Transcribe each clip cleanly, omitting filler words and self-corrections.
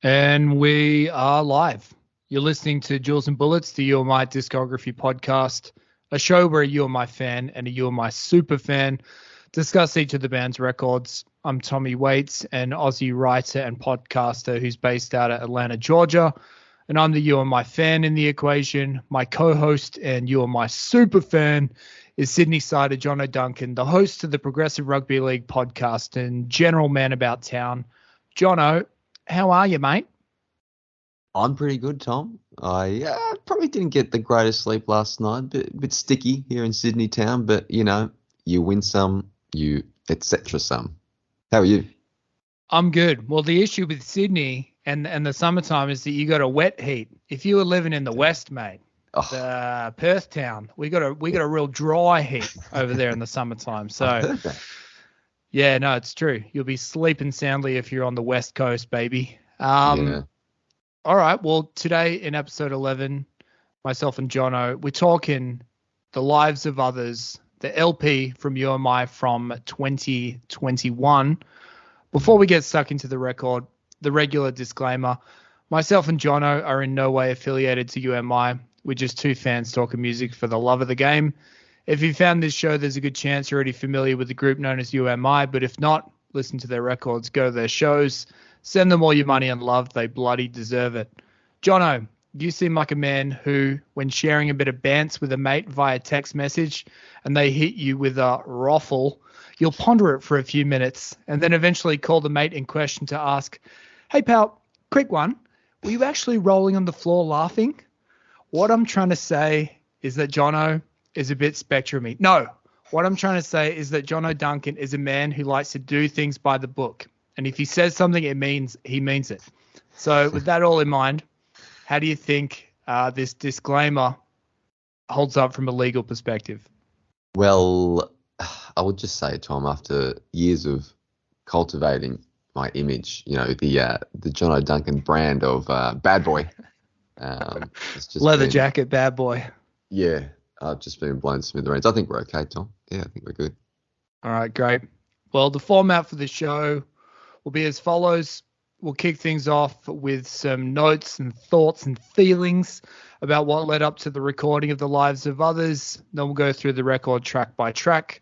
And we are live. You're listening to Jules and Bullets, the You and My Discography Podcast, a show where a You and My fan and a You and My super fan discuss each of the band's records. I'm Thommy Waite, an Aussie writer and podcaster who's based out of Atlanta, Georgia. And I'm the You and My fan in the equation. My co-host and You and My super fan is Sydney-sider Johnno Duncan, the host of the Progressive Rugby League Podcast and general man about town. Johnno, how are you, mate? I'm pretty good, Tom. I probably didn't get the greatest sleep last night. Bit sticky here in Sydney town, but, you know, you win some, you etc. some. How are you? I'm good. Well, the issue with Sydney and the summertime is that you got a wet heat. If you were living in the West, mate, the Perth town, we got a real dry heat over there in the summertime. So, yeah, no, it's true. You'll be sleeping soundly if you're on the West Coast, baby. Yeah. All right. Well, today in episode 11, myself and Johnno, we're talking The Lives of Others, the LP from You and My from 2021. Before we get stuck into the record, the regular disclaimer, myself and Johnno are in no way affiliated to You and My. We're just two fans talking music for the love of the game. If you found this show, there's a good chance you're already familiar with the group known as You and My, but if not, listen to their records, go to their shows, send them all your money and love. They bloody deserve it. Johnno, you seem like a man who, when sharing a bit of bants with a mate via text message and they hit you with a roffle, you'll ponder it for a few minutes and then eventually call the mate in question to ask, "Hey, pal, quick one. Were you actually rolling on the floor laughing?" What I'm trying to say is that Johnno is a bit spectrumy. No, what I'm trying to say is that Johnno Duncan is a man who likes to do things by the book. And if he says something, it means he means it. So with that all in mind, how do you think this disclaimer holds up from a legal perspective? Well, I would just say, Tom, after years of cultivating my image, you know, the Johnno Duncan brand of bad boy. It's just leather jacket, bad boy. Yeah, I've just been blown to smithereens. I think we're okay, Tom. Yeah, I think we're good. All right, great. Well, the format for the show will be as follows. We'll kick things off with some notes and thoughts and feelings about what led up to the recording of The Lives of Others. Then we'll go through the record track by track.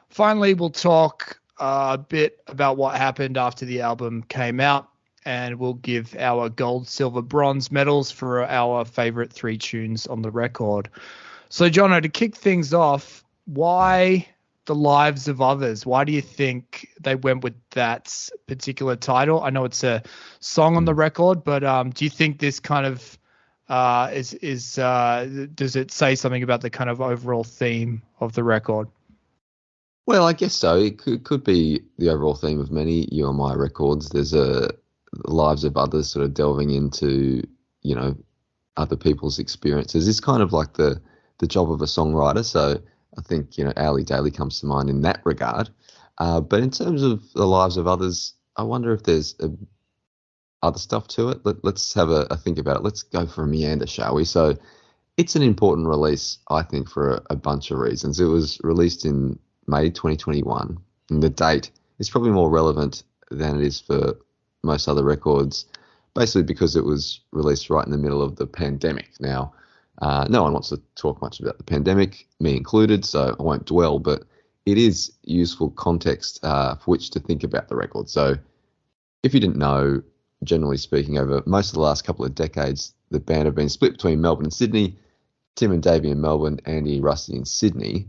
Finally, we'll talk a bit about what happened after the album came out, and we'll give our gold, silver, bronze medals for our favorite three tunes on the record. So, Johnno, to kick things off, why The Lives of Others? Why do you think they went with that particular title? I know it's a song on the record, but do you think this kind of does it say something about the kind of overall theme of the record? Well, I guess so. It could be the overall theme of many You and My records. There's a Lives of Others sort of delving into, you know, other people's experiences. It's kind of like the job of a songwriter. So I think, you know, Ali Daly comes to mind in that regard. But in terms of The Lives of Others, I wonder if there's other stuff to it. Let's have a think about it. Let's go for a meander, shall we? So it's an important release, I think, for a bunch of reasons. It was released in May 2021, and the date is probably more relevant than it is for most other records, basically because it was released right in the middle of the pandemic. Now, no one wants to talk much about the pandemic, me included, so I won't dwell, but it is useful context for which to think about the record. So if you didn't know, generally speaking, over most of the last couple of decades, the band have been split between Melbourne and Sydney, Tim and Davey in Melbourne, Andy and Rusty in Sydney.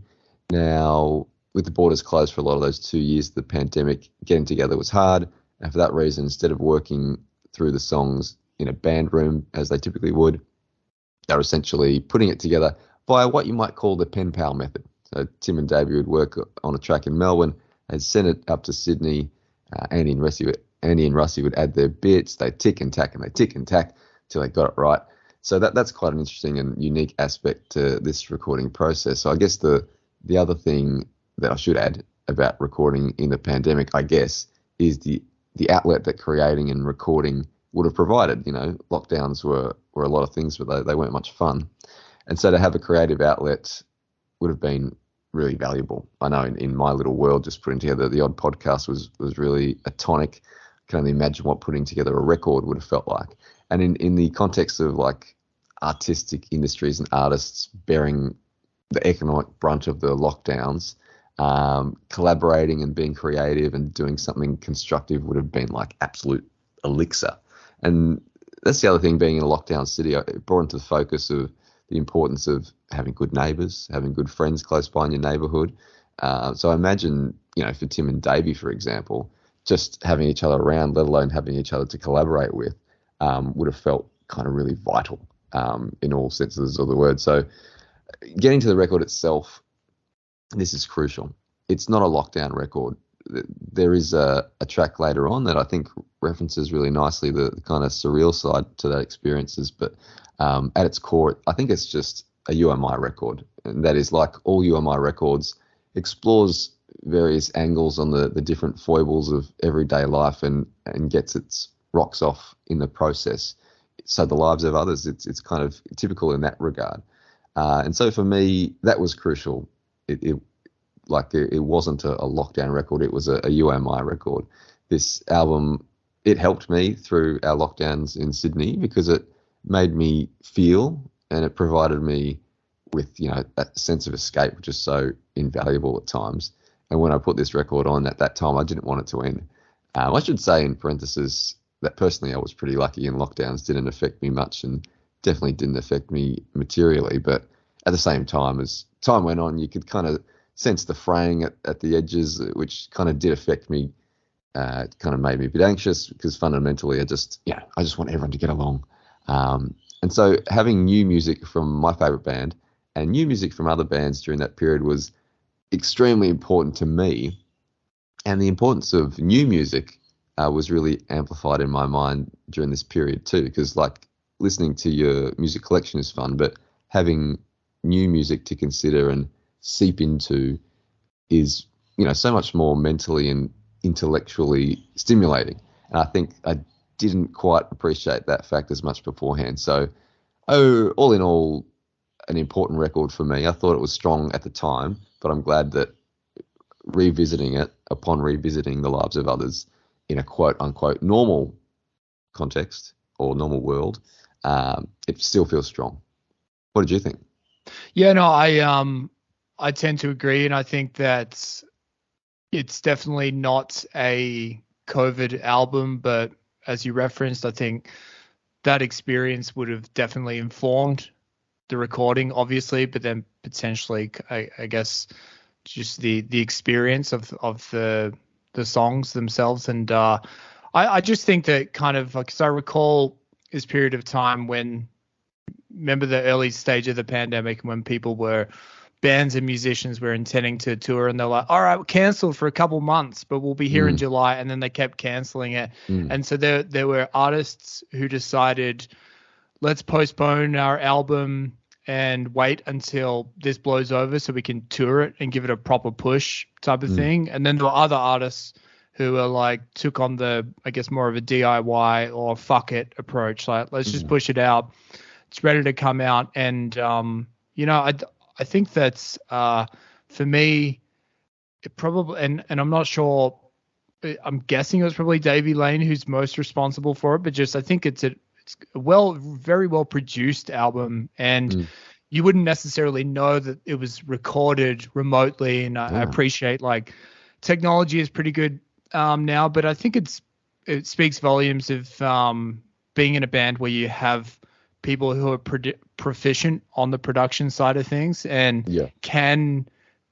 Now, with the borders closed for a lot of those 2 years of the pandemic, getting together was hard, and for that reason, instead of working through the songs in a band room as they typically would, they're essentially putting it together by what you might call the pen pal method. So Tim and Davey would work on a track in Melbourne, they'd send it up to Sydney, Andy and Rusty would add their bits, they'd tick and tack till they got it right. So that's quite an interesting and unique aspect to this recording process. So I guess the other thing that I should add about recording in the pandemic, I guess, is the outlet that creating and recording would have provided. You know, lockdowns were a lot of things, but they weren't much fun. And so to have a creative outlet would have been really valuable. I know in my little world, just putting together the odd podcast was really a tonic. can only imagine what putting together a record would have felt like. And in the context of like artistic industries and artists bearing the economic brunt of the lockdowns, collaborating and being creative and doing something constructive would have been like absolute elixir. And that's the other thing, being in a lockdown city, it brought into the focus of the importance of having good neighbours, having good friends close by in your neighbourhood. So I imagine, for Tim and Davey, for example, just having each other around, let alone having each other to collaborate with, would have felt kind of really vital in all senses of the word. So getting to the record itself, this is crucial. It's not a lockdown record. There is a track later on that I think references really nicely the kind of surreal side to that experiences, but at its core, I think it's just a UMI record. And that is, like all UMI records, explores various angles on the different foibles of everyday life and gets its rocks off in the process. So the lives of others, it's kind of typical in that regard. And so for me, that was crucial. It wasn't a lockdown record. It was a UMI record. This album, it helped me through our lockdowns in Sydney because it made me feel, and it provided me with, that sense of escape, which is so invaluable at times. And when I put this record on at that time, I didn't want it to end. I should say in parenthesis that personally I was pretty lucky, and lockdowns didn't affect me much and definitely didn't affect me materially. But at the same time, as time went on, you could kind of sense the fraying at the edges, which kind of did affect me. It kind of made me a bit anxious because fundamentally I just want everyone to get along. And so having new music from my favourite band and new music from other bands during that period was extremely important to me. And the importance of new music was really amplified in my mind during this period too, because like listening to your music collection is fun, but having new music to consider and seep into is, so much more mentally and intellectually stimulating. And I think I didn't quite appreciate that fact as much beforehand. So, all in all, an important record for me. I thought it was strong at the time, but I'm glad that upon revisiting the lives of others in a quote unquote normal context or normal world, it still feels strong. What did you think? Yeah, no, I tend to agree, and I think that it's definitely not a COVID album, but as you referenced, I think that experience would have definitely informed the recording, obviously, but then potentially, I guess, just the experience of the songs themselves. And I just think that kind of, because I recall this period of time when, remember the early stage of the pandemic when bands and musicians were intending to tour, and they're like, all right, we're canceled for a couple months, but we'll be here in July. And then they kept canceling it. And so there were artists who decided, let's postpone our album and wait until this blows over so we can tour it and give it a proper push type of thing. And then there were other artists who are like, took on the, I guess, more of a DIY or fuck it approach. Like, let's just push it out. It's ready to come out. And, I think that's, for me, it probably, and I'm not sure, I'm guessing it was probably Davey Lane who's most responsible for it, but just, I think it's a very well produced album, and you wouldn't necessarily know that it was recorded remotely. And I appreciate, like, technology is pretty good now, but I think it speaks volumes of being in a band where you have people who are proficient on the production side of things and can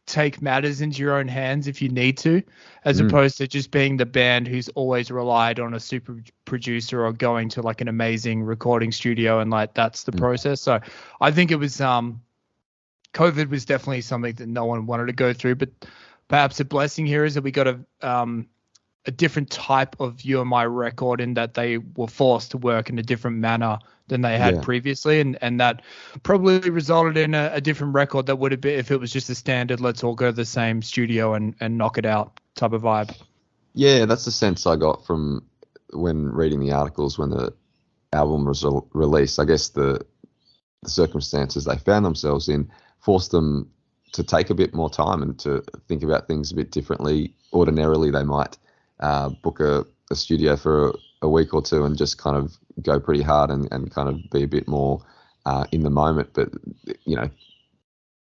take matters into your own hands if you need to, as opposed to just being the band who's always relied on a super producer or going to like an amazing recording studio and like that's the process. So I think it was COVID was definitely something that no one wanted to go through, but perhaps a blessing here is that we got a different type of UMI record in that they were forced to work in a different manner than they had previously. And that probably resulted in a different record that would have been if it was just a standard, let's all go to the same studio and knock it out type of vibe. Yeah, that's the sense I got from when reading the articles when the album was released. I guess the circumstances they found themselves in forced them to take a bit more time and to think about things a bit differently. Ordinarily, they might book a a studio for a week or two and just kind of go pretty hard and kind of be a bit more in the moment. But, you know,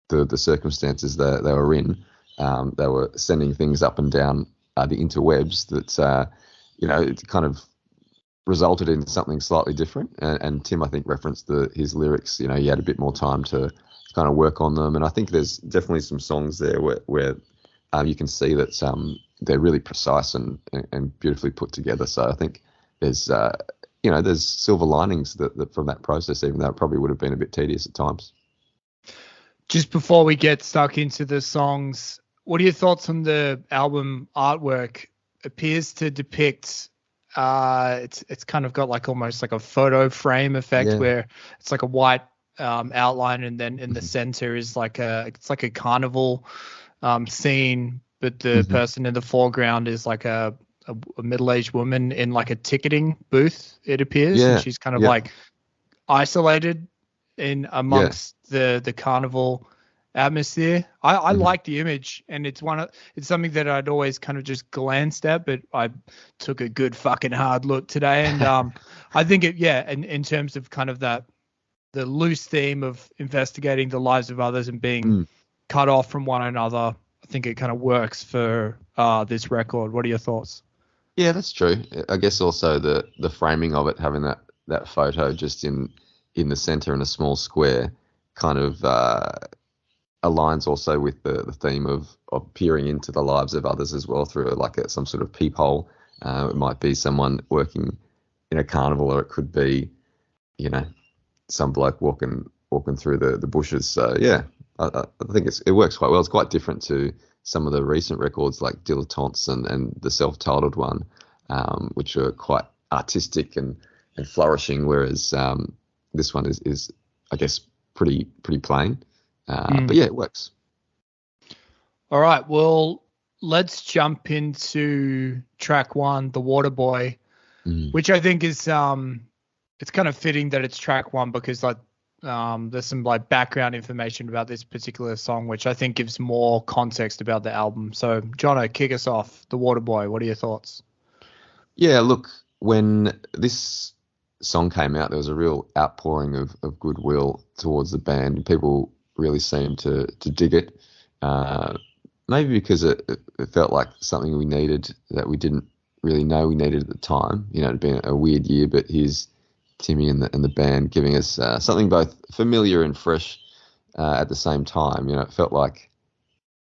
the circumstances that they were in, they were sending things up and down the interwebs that, you know, it kind of resulted in something slightly different. And Tim, I think, referenced his lyrics. You know, he had a bit more time to kind of work on them. And I think there's definitely some songs there where you can see that they're really precise and beautifully put together. So I think there's, you know, there's silver linings that from that process, even though it probably would have been a bit tedious at times. Just before we get stuck into the songs, what are your thoughts on the album artwork? Appears to depict, it's kind of got like almost like a photo frame effect where it's like a white outline, and then in the center is like it's like a carnival scene, but the person in the foreground is like a middle-aged woman in like a ticketing booth, it appears. And she's kind of like isolated in amongst the carnival atmosphere. I like the image, and it's something that I'd always kind of just glanced at, but I took a good fucking hard look today. And I think in terms of kind of the loose theme of investigating the lives of others and being cut off from one another, I think it kind of works for this record. What are your thoughts? Yeah, that's true. I guess also the framing of it, having that photo just in the center in a small square, kind of aligns also with the theme of peering into the lives of others as well through some sort of peephole. It might be someone working in a carnival, or it could be, you know, some bloke walking through the bushes. So yeah, I think it works quite well. It's quite different to some of the recent records like Dilettantes and the self-titled one, which are quite artistic and flourishing, whereas this one is I guess pretty plain. But yeah, it works. All right, well, let's jump into track one, The Water Boy, which I think is it's kind of fitting that it's track one, because like there's some like background information about this particular song, which I think gives more context about the album. So, Johnno, kick us off. The Water Boy, what are your thoughts? Yeah, look, when this song came out, there was a real outpouring of goodwill towards the band. People really seemed to dig it. Maybe because it felt like something we needed that we didn't really know we needed at the time. You know, it'd been a weird year, but here's Timmy and the band giving us something both familiar and fresh at the same time. You know, it felt like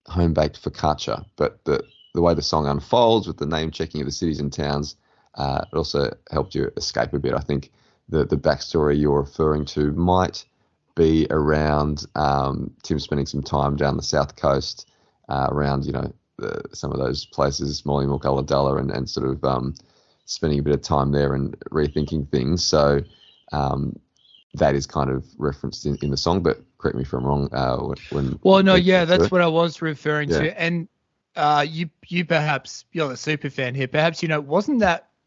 home-baked focaccia, but the way the song unfolds with the name-checking of the cities and towns, it also helped you escape a bit. I think the backstory you're referring to might be around Tim spending some time down the south coast, around, you know, some of those places, Mollymook, Ulladulla, and sort of spending a bit of time there and rethinking things. So that is kind of referenced in the song, but correct me if I'm wrong. That's what I was referring to. And you perhaps, you're the super fan here, perhaps, you know,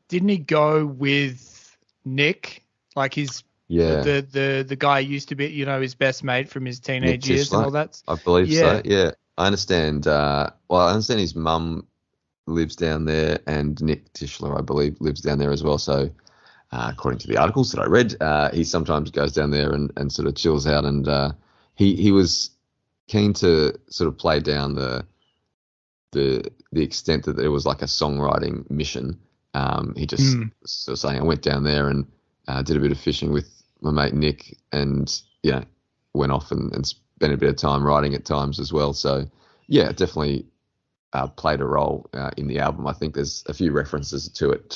didn't he go with Nick, like his the guy who used to be, you know, his best mate from his teenage years and all that? I believe so, yeah. I understand. I understand his mum lives down there, and Nick Tischler, I believe, lives down there as well. So, according to the articles that I read, he sometimes goes down there and sort of chills out. And he was keen to sort of play down the extent that it was like a songwriting mission. He just sort of saying, I went down there and did a bit of fishing with my mate Nick, and went off and spent a bit of time writing at times as well. So yeah, definitely played a role in the album. I think there's a few references to it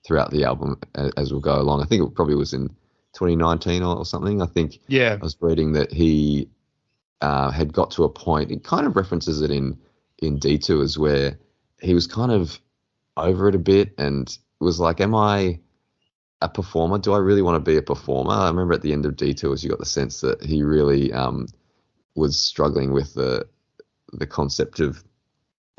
throughout the album as we'll go along. I think it probably was in 2019 or something. I think I was reading that he had got to a point, it kind of references it in Detours, where he was kind of over it a bit and was like, am I a performer? Do I really want to be a performer? I remember at the end of Detours, you got the sense that he really was struggling with the concept of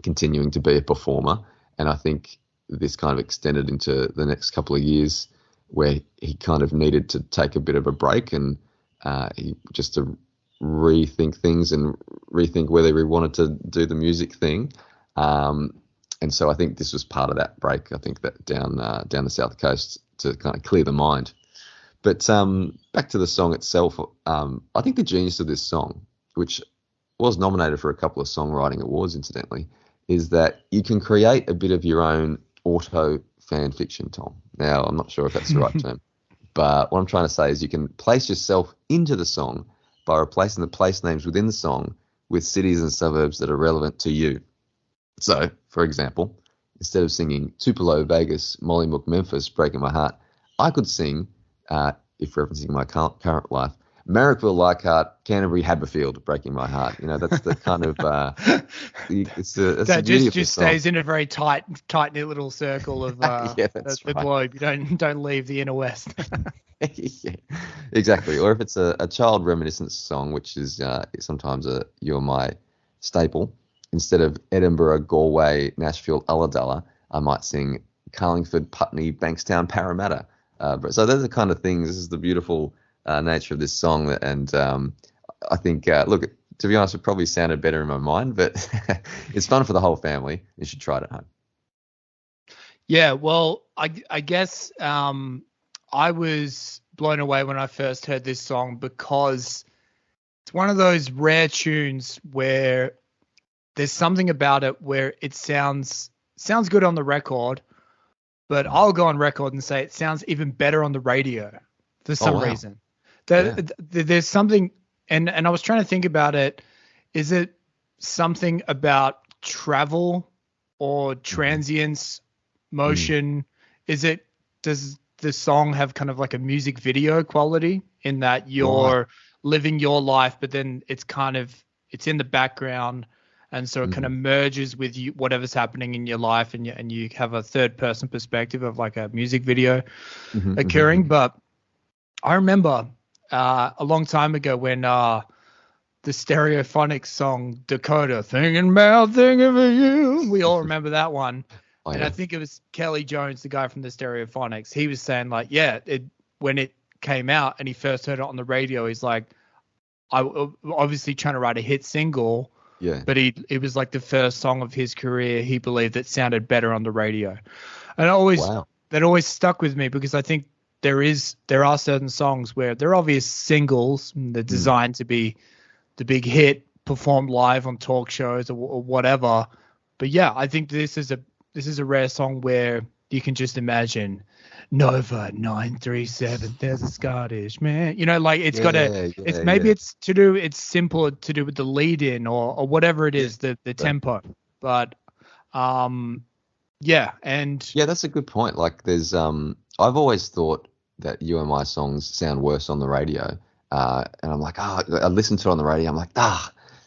continuing to be a performer. And I think this kind of extended into the next couple of years, where he kind of needed to take a bit of a break and just to rethink things and rethink whether he wanted to do the music thing. And so I think this was part of that break. I think that down the south coast to kind of clear the mind. But back to the song itself, I think the genius of this song, which was nominated for a couple of songwriting awards, incidentally, is that you can create a bit of your own auto fan fiction, Tom. Now, I'm not sure if that's the right term, but what I'm trying to say is you can place yourself into the song by replacing the place names within the song with cities and suburbs that are relevant to you. So, for example, instead of singing Tupelo, Vegas, Mollymook, Memphis, Breaking My Heart, I could sing, if referencing my current life, Marrickville, Leichhardt, Canterbury, Haberfield, Breaking My Heart. You know, that's the kind of that just stays in a very tight knit little circle of the globe. You don't leave the inner west. Yeah, exactly. Or if it's a child reminiscence song, which is sometimes a You and My staple, instead of Edinburgh, Galway, Nashville, Ulladulla, I might sing Carlingford, Putney, Bankstown, Parramatta. So those are the kind of things. This is the beautiful nature of this song, and I think, look, to be honest, it probably sounded better in my mind, but it's fun for the whole family. You should try it at home. Yeah, well, I guess I was blown away when I first heard this song because it's one of those rare tunes where there's something about it where it sounds good on the record, but I'll go on record and say it sounds even better on the radio for some reason. There's something, and I was trying to think about it. Is it something about travel or transience, motion? Does the song have kind of like a music video quality in that you're living your life, but then it's in the background, and so it kind of merges with you, whatever's happening in your life, and you have a third person perspective of like a music video occurring. But I remember a long time ago when the Stereophonics song Dakota, thinking about you, we all remember that one. And I think it was Kelly Jones, the guy from the Stereophonics. He was saying like, when it came out and he first heard it on the radio, he's like, I obviously trying to write a hit single. Yeah. But it was like the first song of his career he believed that sounded better on the radio. And that always stuck with me because I think there are certain songs where they're obvious singles, and they're designed to be the big hit, performed live on talk shows or whatever. But yeah, I think this is a rare song where you can just imagine Nova 937. There's a Scottish man. You know, like it's simple to do with the lead in or whatever it is, the tempo. But and that's a good point. Like there's I've always thought that You and My songs sound worse on the radio. And I'm like, I listened to it on the radio. I'm like,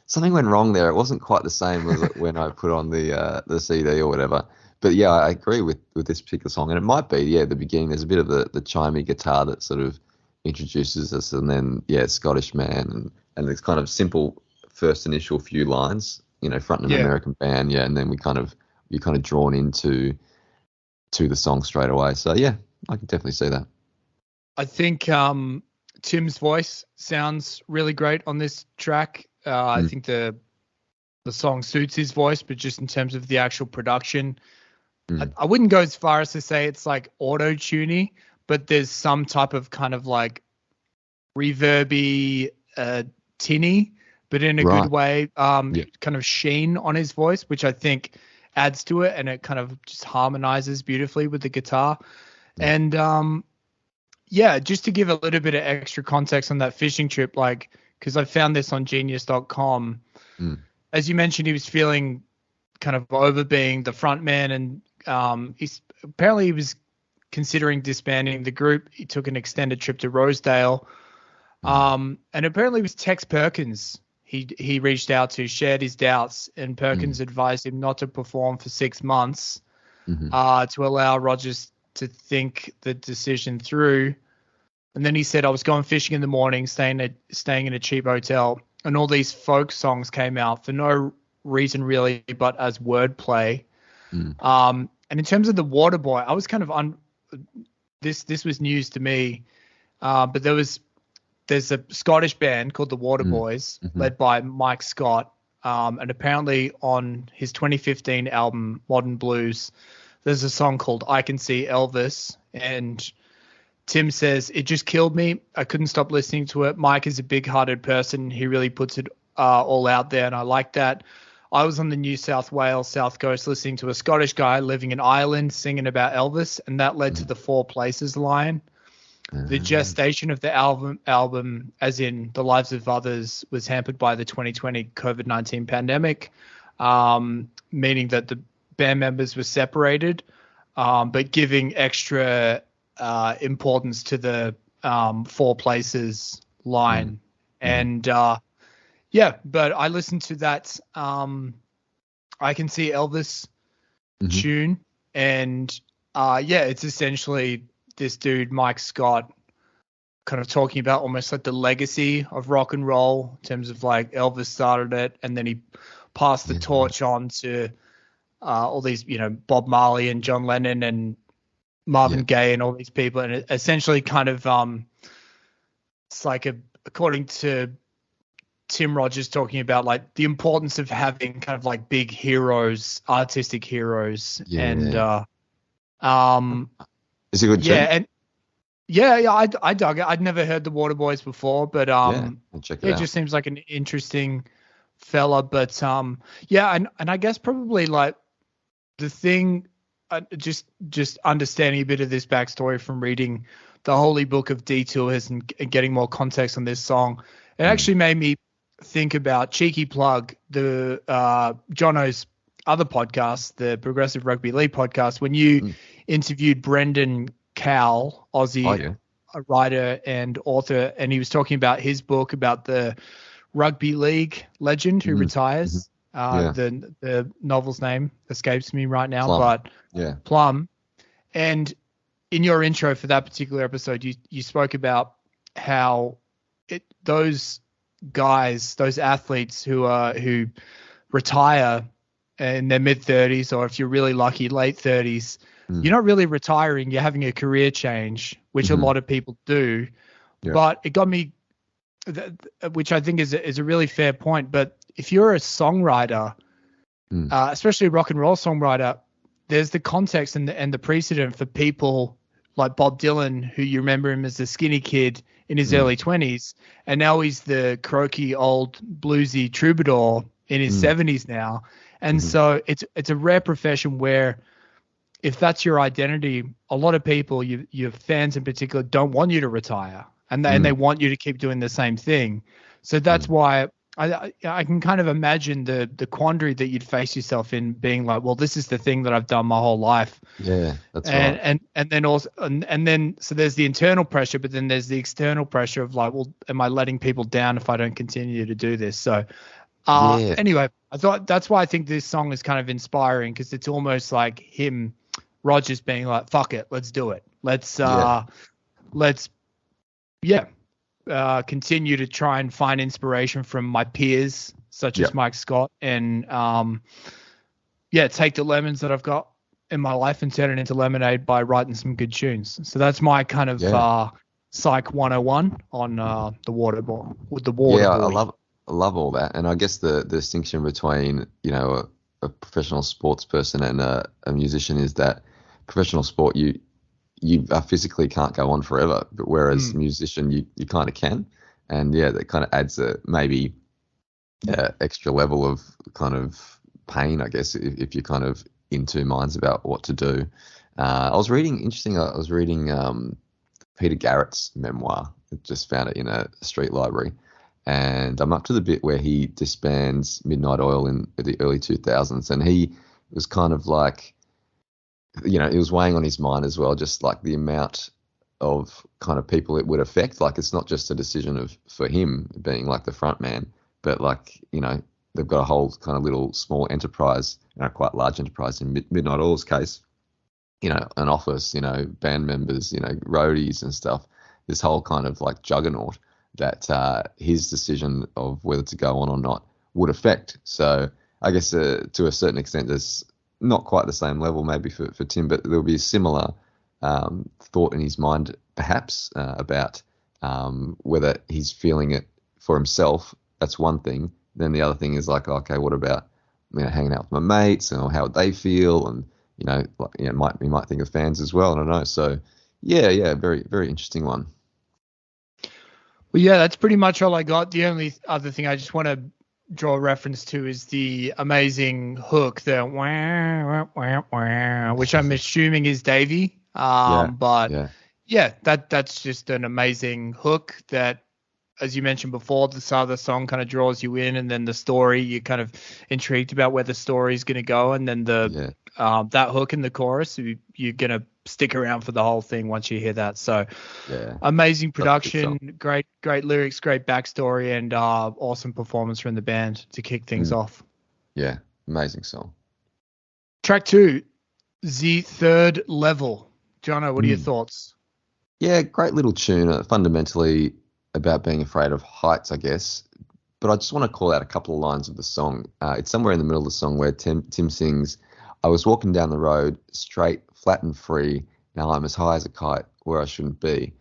something went wrong there. It wasn't quite the same as when I put on the CD or whatever. But yeah, I agree with this particular song, and it might be at the beginning. There's a bit of the chimey guitar that sort of introduces us, and then Scottish man, and it's kind of simple first initial few lines, fronting an American band, and then you're kind of drawn into the song straight away. So yeah, I can definitely see that. I think Tim's voice sounds really great on this track. I think the song suits his voice, but just in terms of the actual production. I wouldn't go as far as to say it's like auto-tuny, but there's some type of kind of like reverby, tinny, but in a good way, kind of sheen on his voice, which I think adds to it, and it kind of just harmonizes beautifully with the guitar. And just to give a little bit of extra context on that fishing trip, like, because I found this on genius.com. As you mentioned, he was feeling kind of over being the front man, and he was considering disbanding the group. He took an extended trip to Rosedale, and apparently it was Tex Perkins he reached out to, shared his doubts, and Perkins advised him not to perform for 6 months to allow Rogers to think the decision through. And then he said, I was going fishing in the morning, staying in a cheap hotel, and all these folk songs came out for no reason really, but as wordplay. And in terms of the Waterboy, I was kind of this was news to me, but there's a Scottish band called the Waterboys, led by Mike Scott, And apparently on his 2015 album, Modern Blues, there's a song called I Can See Elvis. And Tim says, it just killed me. I couldn't stop listening to it. Mike is a big-hearted person. He really puts it all out there, and I like that. I was on the New South Wales South Coast listening to a Scottish guy living in Ireland singing about Elvis, and that led to the Four Places line. The gestation of the album, as in the lives of others, was hampered by the 2020 COVID-19 pandemic, meaning that the band members were separated, but giving extra importance to the Four Places line. And but I listened to that I Can See Elvis tune, and it's essentially this dude, Mike Scott, kind of talking about almost like the legacy of rock and roll in terms of like Elvis started it, and then he passed the torch on to all these, Bob Marley and John Lennon and Marvin Gaye and all these people. And it essentially kind of, it's like according to Tim Rogers talking about like the importance of having kind of like big heroes, artistic heroes. Is it a good tune? I dug it. I'd never heard the Waterboys before, but it just seems like an interesting fella. But and I guess probably like the thing, just understanding a bit of this backstory from reading the Holy Book of Detours and getting more context on this song, it actually made me think about, cheeky plug, the Johnno's other podcast, the Progressive Rugby League Podcast, when you interviewed Brendan Cowell, Aussie, a writer and author, and he was talking about his book about the rugby league legend who retires. The novel's name escapes me right now, but Plum. And in your intro for that particular episode, you spoke about how those guys, those athletes who retire in their mid-30s, or if you're really lucky, late 30s, you're not really retiring. You're having a career change, which a lot of people do. Yeah. But it got me, which I think is a really fair point. But if you're a songwriter, especially a rock and roll songwriter, there's the context and the precedent for people like Bob Dylan, who you remember him as the skinny kid in his early 20s, and now he's the croaky old bluesy troubadour in his 70s now. And so it's a rare profession where, if that's your identity, a lot of people, your fans in particular, don't want you to retire, and they want you to keep doing the same thing. So that's why I can kind of imagine the quandary that you'd face yourself in, being like, well, this is the thing that I've done my whole life. Yeah, that's right. And then also, and then so there's the internal pressure, but then there's the external pressure of like, well, am I letting people down if I don't continue to do this? So anyway, I thought that's why I think this song is kind of inspiring, because it's almost like him, Rogers, being like, fuck it, let's do it. Let's continue to try and find inspiration from my peers, such as Mike Scott, and take the lemons that I've got in my life and turn it into lemonade by writing some good tunes. So that's my kind of Psych 101 on the water boy. I love all that, and I guess the distinction between a professional sports person and a musician is that professional sport, you physically can't go on forever, but whereas musician, you kind of can. And that kind of adds maybe extra level of kind of pain, I guess, if you're kind of in two minds about what to do. I was reading Peter Garrett's memoir. I just found it in a street library, and I'm up to the bit where he disbands Midnight Oil in the early 2000s, and he was kind of like, it was weighing on his mind as well, just like the amount of kind of people it would affect. Like, it's not just a decision for him being like the front man, but like, they've got a whole kind of little small enterprise, quite large enterprise in Midnight Oil's case, an office, band members, roadies and stuff, this whole kind of like juggernaut that his decision of whether to go on or not would affect. So I guess to a certain extent, there's not quite the same level maybe for Tim, but there'll be a similar thought in his mind perhaps about whether he's feeling it for himself. That's one thing, then the other thing is like, okay, what about, hanging out with my mates, and how would they feel? And, you might think of fans as well. I don't know. So yeah, very, very interesting one. Well, yeah, that's pretty much all I got. The only other thing I just want to draw a reference to is the amazing hook, the wah, wah, wah, which I'm assuming is Davey. But that's just an amazing hook that, as you mentioned before, the start of the song kind of draws you in, and then the story, you're kind of intrigued about where the story is going to go, and then that hook in the chorus, you're going to stick around for the whole thing once you hear that. So amazing production, great lyrics, great backstory, and awesome performance from the band to kick things off. Yeah, amazing song. Track 2, The Third Level. Johnno, what are your thoughts? Yeah, great little tune. Fundamentally about being afraid of heights, I guess. But I just want to call out a couple of lines of the song. It's somewhere in the middle of the song where Tim sings, "I was walking down the road, straight, flat and free. Now I'm as high as a kite where I shouldn't be."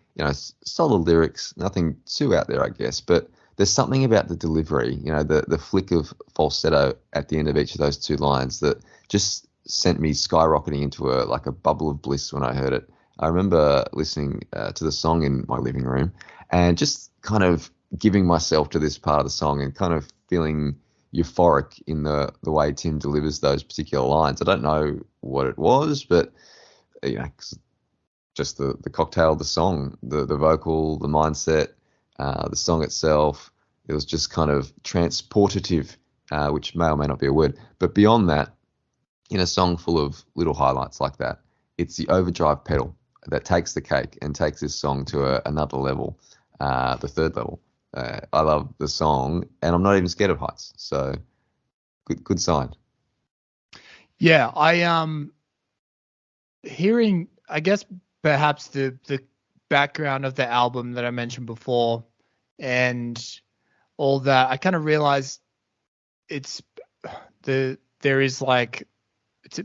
Solid lyrics, nothing too out there, I guess. But there's something about the delivery, the flick of falsetto at the end of each of those two lines that just sent me skyrocketing into a bubble of bliss when I heard it. I remember listening to the song in my living room and just kind of giving myself to this part of the song and kind of feeling euphoric in the way Tim delivers those particular lines. I don't know what it was, but just the cocktail of the song, the vocal, the mindset, the song itself, it was just kind of transportative, which may or may not be a word. But beyond that, in a song full of little highlights like that, it's the overdrive pedal that takes the cake and takes this song to another level, the third level. I love the song, and I'm not even scared of heights. So good sign. Yeah, I hearing, I guess, perhaps the background of the album that I mentioned before and all that, I kind of realized it's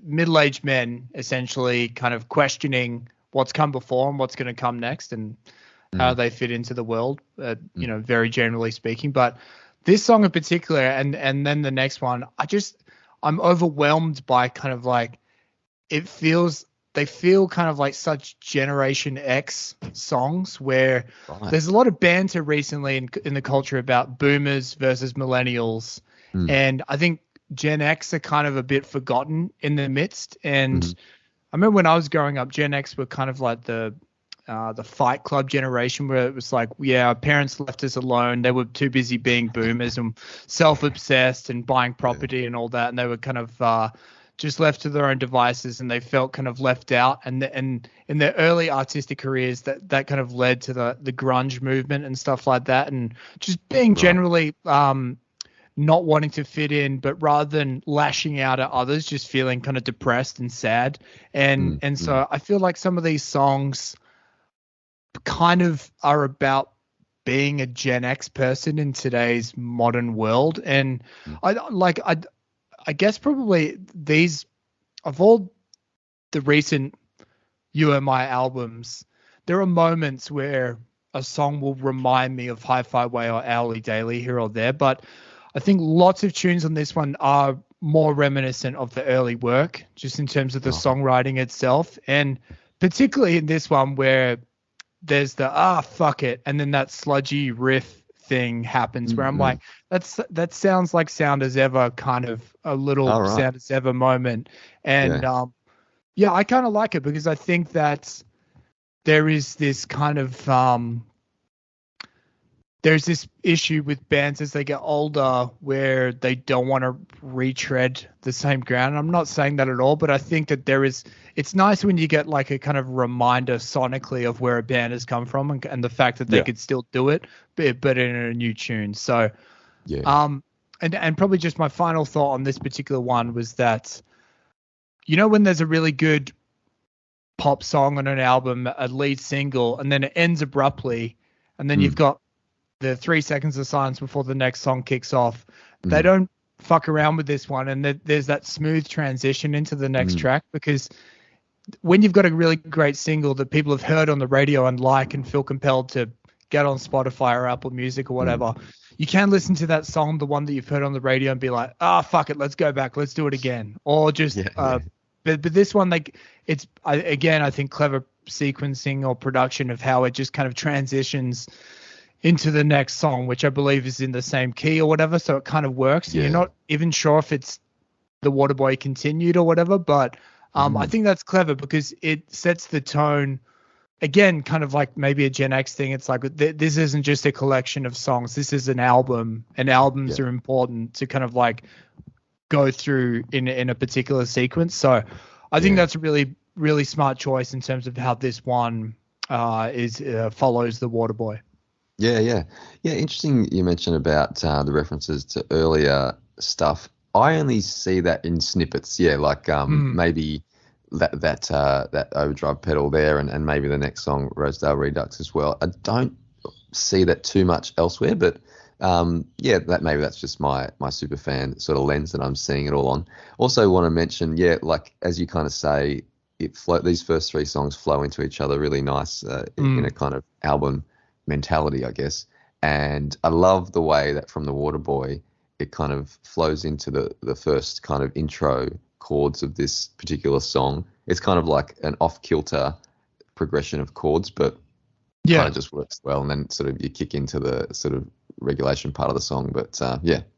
middle-aged men essentially kind of questioning what's come before and what's going to come next and how they fit into the world, very generally speaking. But this song in particular, and then the next one, I'm overwhelmed by kind of like, they feel kind of like such Generation X songs where there's a lot of banter recently in the culture about boomers versus millennials. And I think Gen X are kind of a bit forgotten in the midst. And I remember when I was growing up, Gen X were kind of like the Fight Club generation, where it was like, our parents left us alone. They were too busy being boomers and self-obsessed and buying property and all that. And they were kind of just left to their own devices, and they felt kind of left out. And in their early artistic careers, that kind of led to the grunge movement and stuff like that. And just being generally not wanting to fit in, but rather than lashing out at others, just feeling kind of depressed and sad. And so I feel like some of these songs kind of are about being a Gen X person in today's modern world. And I guess probably these, of all the recent UMI albums, there are moments where a song will remind me of Hi-Fi Way or Hourly Daily here or there, but I think lots of tunes on this one are more reminiscent of the early work, just in terms of the songwriting itself. And particularly in this one where there's the, fuck it, and then that sludgy riff thing happens where I'm like, that sounds like Sound As Ever, kind of a little Sound As Ever moment. And I kind of like it because I think that there is this kind of there's this issue with bands as they get older where they don't want to retread the same ground. I'm not saying that at all, but I think that it's nice when you get like a kind of reminder sonically of where a band has come from and the fact that they could still do it, but in a new tune. So, and probably just my final thought on this particular one was that, when there's a really good pop song on an album, a lead single, and then it ends abruptly, and then you've got the 3 seconds of silence before the next song kicks off. They don't fuck around with this one, and there's that smooth transition into the next track, because when you've got a really great single that people have heard on the radio and like and feel compelled to get on Spotify or Apple Music or whatever, you can listen to that song, the one that you've heard on the radio, and be like, fuck it, let's go back, let's do it again. Or just, but this one, like, I think clever sequencing or production of how it just kind of transitions into the next song, which I believe is in the same key or whatever. So it kind of works. Yeah. You're not even sure if it's the Waterboy continued or whatever, but I think that's clever because it sets the tone. Again, kind of like maybe a Gen X thing. It's like this isn't just a collection of songs. This is an album, and albums are important to kind of like go through in a particular sequence. So I think that's a really, really smart choice in terms of how this one follows the Waterboy. Yeah. Interesting. You mentioned about the references to earlier stuff. I only see that in snippets. Yeah, like maybe that overdrive pedal there, and maybe the next song, Rosedale Redux, as well. I don't see that too much elsewhere, but maybe that's just my super fan sort of lens that I'm seeing it all on. Also want to mention, like as you kind of say, these first three songs flow into each other really nice in a kind of album mentality, I guess. And I love the way that from the Waterboy, it kind of flows into the first kind of intro chords of this particular song. It's kind of like an off-kilter progression of chords, but kind of just works well. And then sort of you kick into the sort of regulation part of the song. But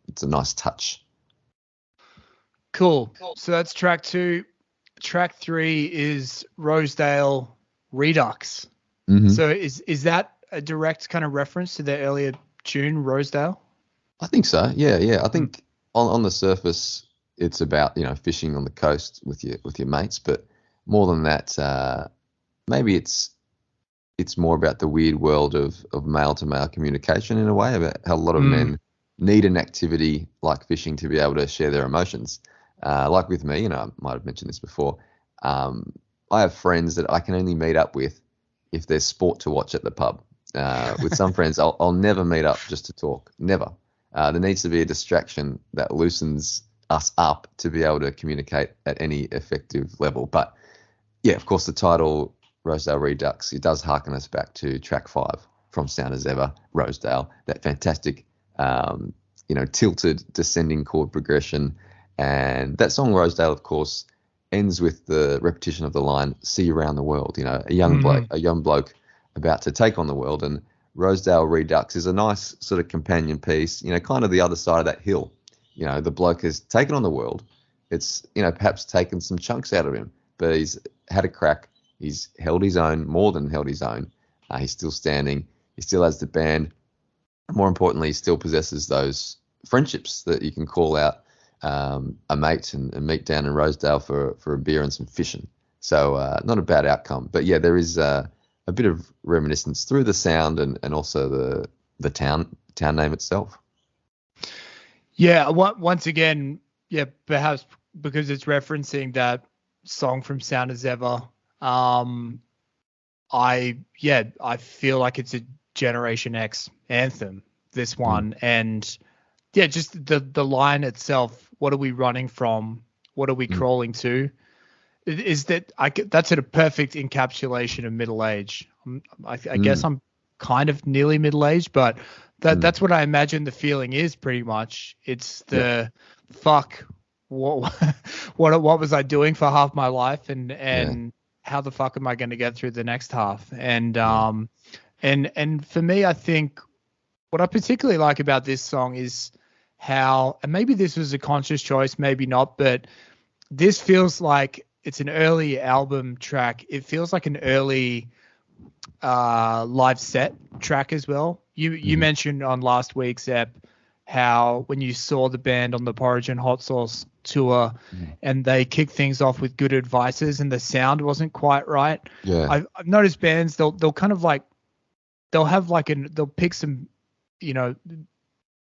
it's a nice touch. Cool. So that's track 2. Track 3 is Rosedale Redux. Mm-hmm. So is that a direct kind of reference to the earlier tune, Rosedale? I think so. Yeah. I think on the surface, it's about, fishing on the coast with your mates, but more than that, maybe it's more about the weird world of male to male communication in a way, about how a lot of men need an activity like fishing to be able to share their emotions. Like with me, I might have mentioned this before. I have friends that I can only meet up with if there's sport to watch at the pub. With some friends, I'll never meet up just to talk. Never. There needs to be a distraction that loosens us up to be able to communicate at any effective level. But yeah, of course, the title Rosedale Redux, it does harken us back to track 5 from Sound as Ever, Rosedale, that fantastic, tilted descending chord progression. And that song Rosedale, of course, ends with the repetition of the line, "See you around the world." A young bloke about to take on the world, and Rosedale Redux is a nice sort of companion piece, kind of the other side of that hill. The bloke has taken on the world. It's, perhaps taken some chunks out of him, but he's had a crack. He's held his own, more than held his own. He's still standing. He still has the band. More importantly, he still possesses those friendships that you can call out a mate and meet down in Rosedale for a beer and some fishing. So not a bad outcome. But yeah, there is a bit of reminiscence through the sound and also the town name itself. Yeah, once again, perhaps because it's referencing that song from Sound as Ever, I feel like it's a Generation X anthem, this one. And just the line itself, what are we running from? What are we crawling to? Is that's a perfect encapsulation of middle age. I guess I'm kind of nearly middle aged, but that's what I imagine the feeling is pretty much. It's the fuck. What was I doing for half my life, and how the fuck am I going to get through the next half? And for me, I think what I particularly like about this song is how, and maybe this was a conscious choice, maybe not, but this feels like it's an early album track. It feels like an early live set track as well. You mentioned on last week's ep how when you saw the band on the Porridge and Hot Sauce tour and they kicked things off with Good Advices and the sound wasn't quite right. Yeah. I've noticed bands, they'll kind of like, they'll pick some,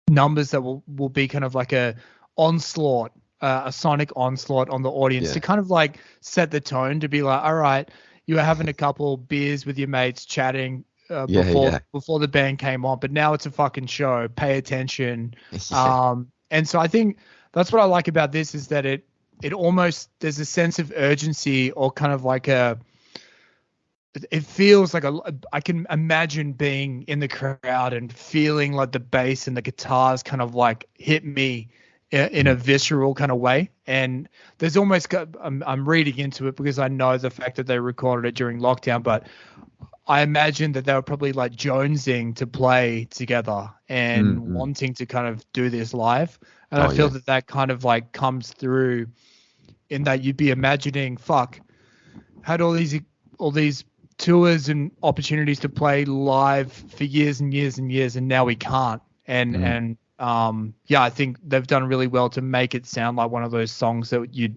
numbers that will be kind of like a onslaught, a sonic onslaught on the audience to kind of like set the tone, to be like, all right, you were having a couple beers with your mates chatting before the band came on, but now it's a fucking show. Pay attention. And so I think that's what I like about this, is that it almost, there's a sense of urgency, or kind of like it feels like I can imagine being in the crowd and feeling like the bass and the guitars kind of like hit me in a visceral kind of way. And there's almost, I'm reading into it because I know the fact that they recorded it during lockdown, but I imagine that they were probably like jonesing to play together and wanting to kind of do this live. And I feel that kind of like comes through in that you'd be imagining, had all these tours and opportunities to play live for years and years and years, and now we can't. And I think they've done really well to make it sound like one of those songs that you'd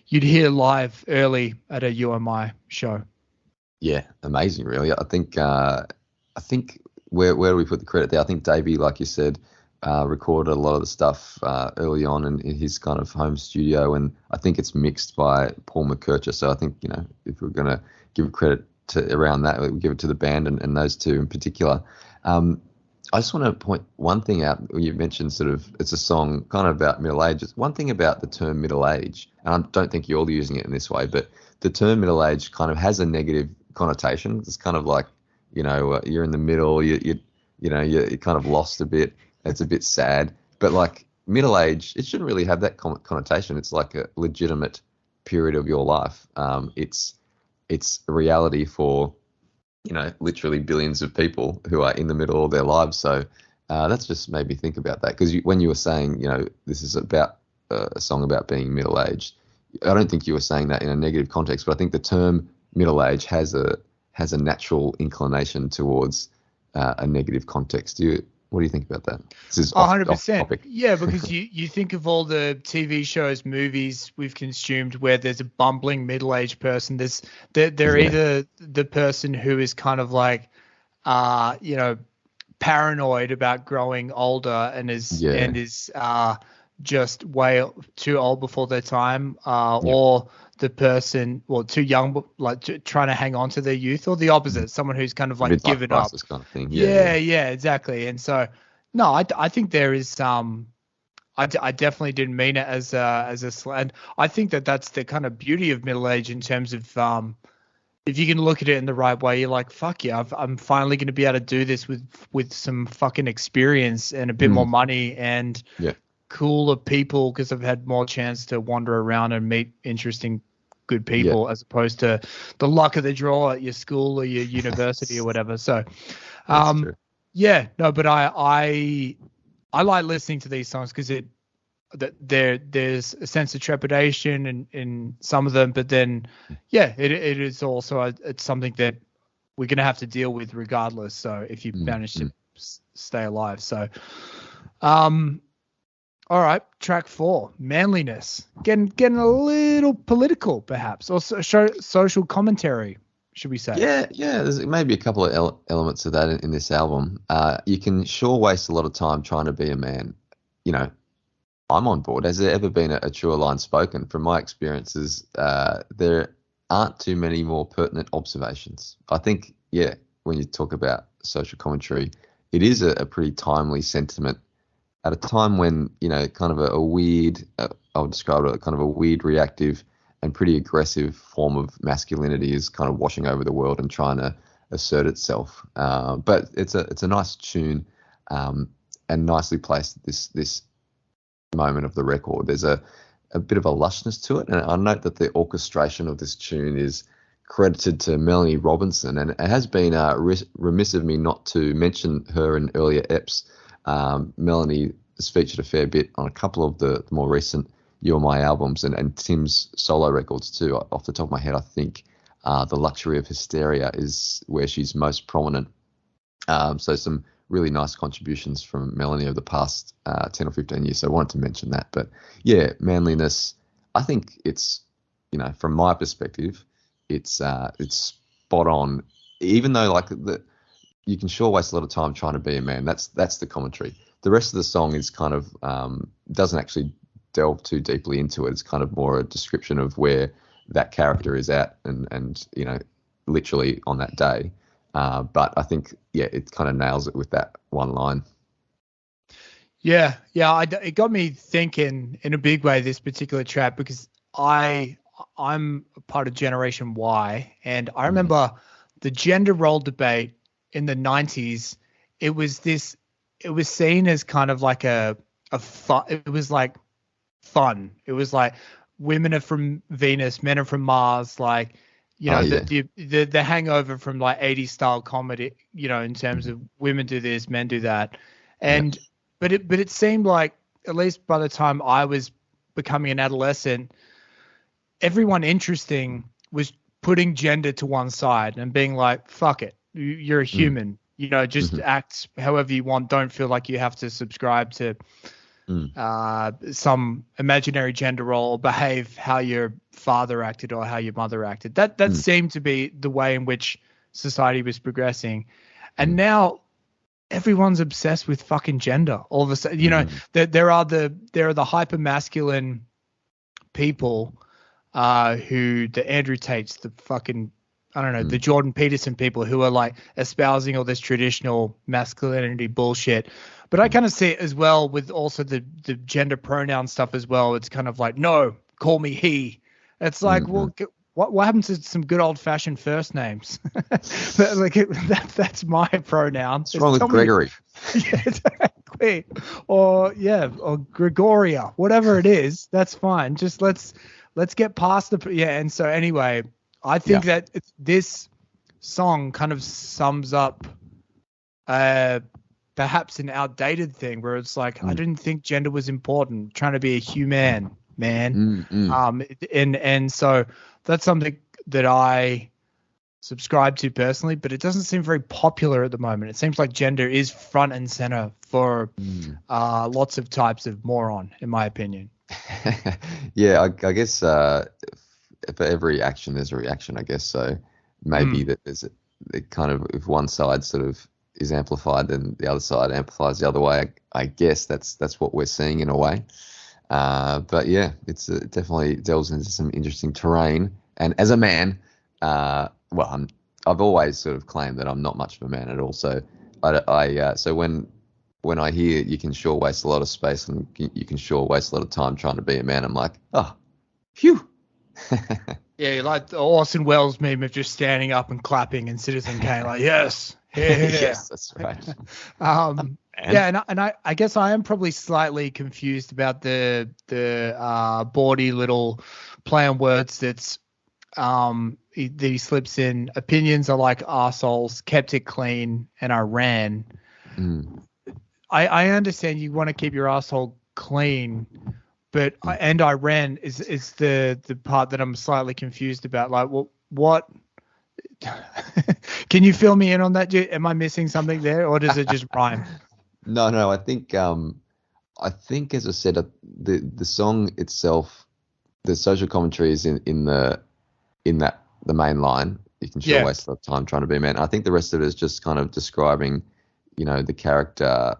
hear live early at a UMI show. Yeah, amazing, really. I think where do we put the credit there? I think Davey, like you said, recorded a lot of the stuff early on in his kind of home studio, and I think it's mixed by Paul McKercher. So I think, if we're going to give credit to around that, we give it to the band and those two in particular. I just want to point one thing out. You mentioned sort of it's a song kind of about middle age. One thing about the term middle age, and I don't think you're all using it in this way, but the term middle age kind of has a negative connotation. It's kind of like, you're in the middle, you're kind of lost a bit. It's a bit sad, but like middle age, it shouldn't really have that connotation. It's like a legitimate period of your life. It's a reality for, literally billions of people who are in the middle of their lives. So that's just made me think about that, because when you were saying, this is about a song about being middle aged, I don't think you were saying that in a negative context, but I think the term middle age has a natural inclination towards a negative context. What do you think about that? This is 100%. Yeah, because you think of all the TV shows, movies we've consumed where there's a bumbling middle-aged person. They're either the person who is kind of like, paranoid about growing older and is just way too old before their time, or the person, too young, like trying to hang on to their youth, or the opposite, someone who's kind of like given up. This kind of thing. Yeah, exactly. And so, no, I think there is I definitely didn't mean it as a slang. I think that's the kind of beauty of middle age in terms of if you can look at it in the right way, you're like, fuck yeah, I'm finally going to be able to do this with some fucking experience and a bit more money and cooler people, because I've had more chance to wander around and meet interesting, good people, as opposed to the luck of the draw at your school or your university or whatever. So, but I like listening to these songs because there's a sense of trepidation in some of them, but then it is also it's something that we're going to have to deal with regardless. So if you manage to stay alive. So, all right, track 4, Manliness. Getting a little political, perhaps, or social commentary, should we say? Yeah. There's maybe a couple of elements of that in this album. You can sure waste a lot of time trying to be a man. I'm on board. Has there ever been a truer line spoken? From my experiences, there aren't too many more pertinent observations. I think, when you talk about social commentary, it is a pretty timely sentiment at a time when, kind of a weird, I would describe it, kind of a weird, reactive and pretty aggressive form of masculinity is kind of washing over the world and trying to assert itself. But it's a nice tune and nicely placed at this moment of the record. There's a bit of a lushness to it, and I note that the orchestration of this tune is credited to Melanie Robinson, and it has been remiss of me not to mention her in earlier eps. Melanie has featured a fair bit on a couple of the more recent UMI albums and Tim's solo records too. Off the top of my head, I think The Luxury of Hysteria is where she's most prominent. So some really nice contributions from Melanie over the past 10 or 15 years. So I wanted to mention that. But yeah, Manliness, I think it's, from my perspective, it's spot on. Even though you can sure waste a lot of time trying to be a man. That's the commentary. The rest of the song is kind of doesn't actually delve too deeply into it. It's kind of more a description of where that character is at and literally on that day. But I think, it kind of nails it with that one line. Yeah. It got me thinking in a big way, this particular track, because I I'm part of Generation Y, and I remember the gender role debate in the 90s. It was seen as kind of like a fun. It was like fun. It was like women are from Venus, men are from Mars. Like, the hangover from like 80s style comedy, in terms of women do this, men do that. And, but it seemed like, at least by the time I was becoming an adolescent, everyone interesting was putting gender to one side and being like, fuck it. You're a human, just act however you want. Don't feel like you have to subscribe to some imaginary gender role or behave how your father acted or how your mother acted. That seemed to be the way in which society was progressing. And now everyone's obsessed with fucking gender. All of a sudden, there are the hyper masculine people who the Andrew Tates, the fucking, I don't know, the Jordan Peterson people who are like espousing all this traditional masculinity bullshit. But I kind of see it as well with also the gender pronoun stuff as well. It's kind of like, no, call me he. It's like, well, what happened to some good old fashioned first names? That's my pronoun. What's wrong with Gregory? Yeah, exactly. Or Gregoria, whatever it is, that's fine. Just let's get past and so anyway, I think that this song kind of sums up perhaps an outdated thing where it's like, I didn't think gender was important, trying to be a human, man. And so that's something that I subscribe to personally, but it doesn't seem very popular at the moment. It seems like gender is front and center for lots of types of moron, in my opinion. Yeah, I guess for every action there's a reaction, I guess. So maybe that there's it kind of, if one side sort of is amplified, then the other side amplifies the other way. I guess that's what we're seeing in a way. But yeah, it definitely delves into some interesting terrain. And as a man, I've always sort of claimed that I'm not much of a man at all. So so when I hear you can sure waste a lot of space and you can sure waste a lot of time trying to be a man, I'm like, oh, phew. Yeah, like the Orson Welles meme of just standing up and clapping and Citizen Kane, like, yes. Yeah. Yes, that's right. And I guess I am probably slightly confused about the bawdy little play on words that he slips in. Opinions are like arseholes, kept it clean, and I ran. I understand you want to keep your asshole clean, but I ran is the part that I'm slightly confused about. Like, what? Can you fill me in on that? Am I missing something there, or does it just rhyme? No. I think as I said, the song itself, the social commentary is in the main line. You can sure waste a lot of time trying to be a man. I think the rest of it is just kind of describing, the character,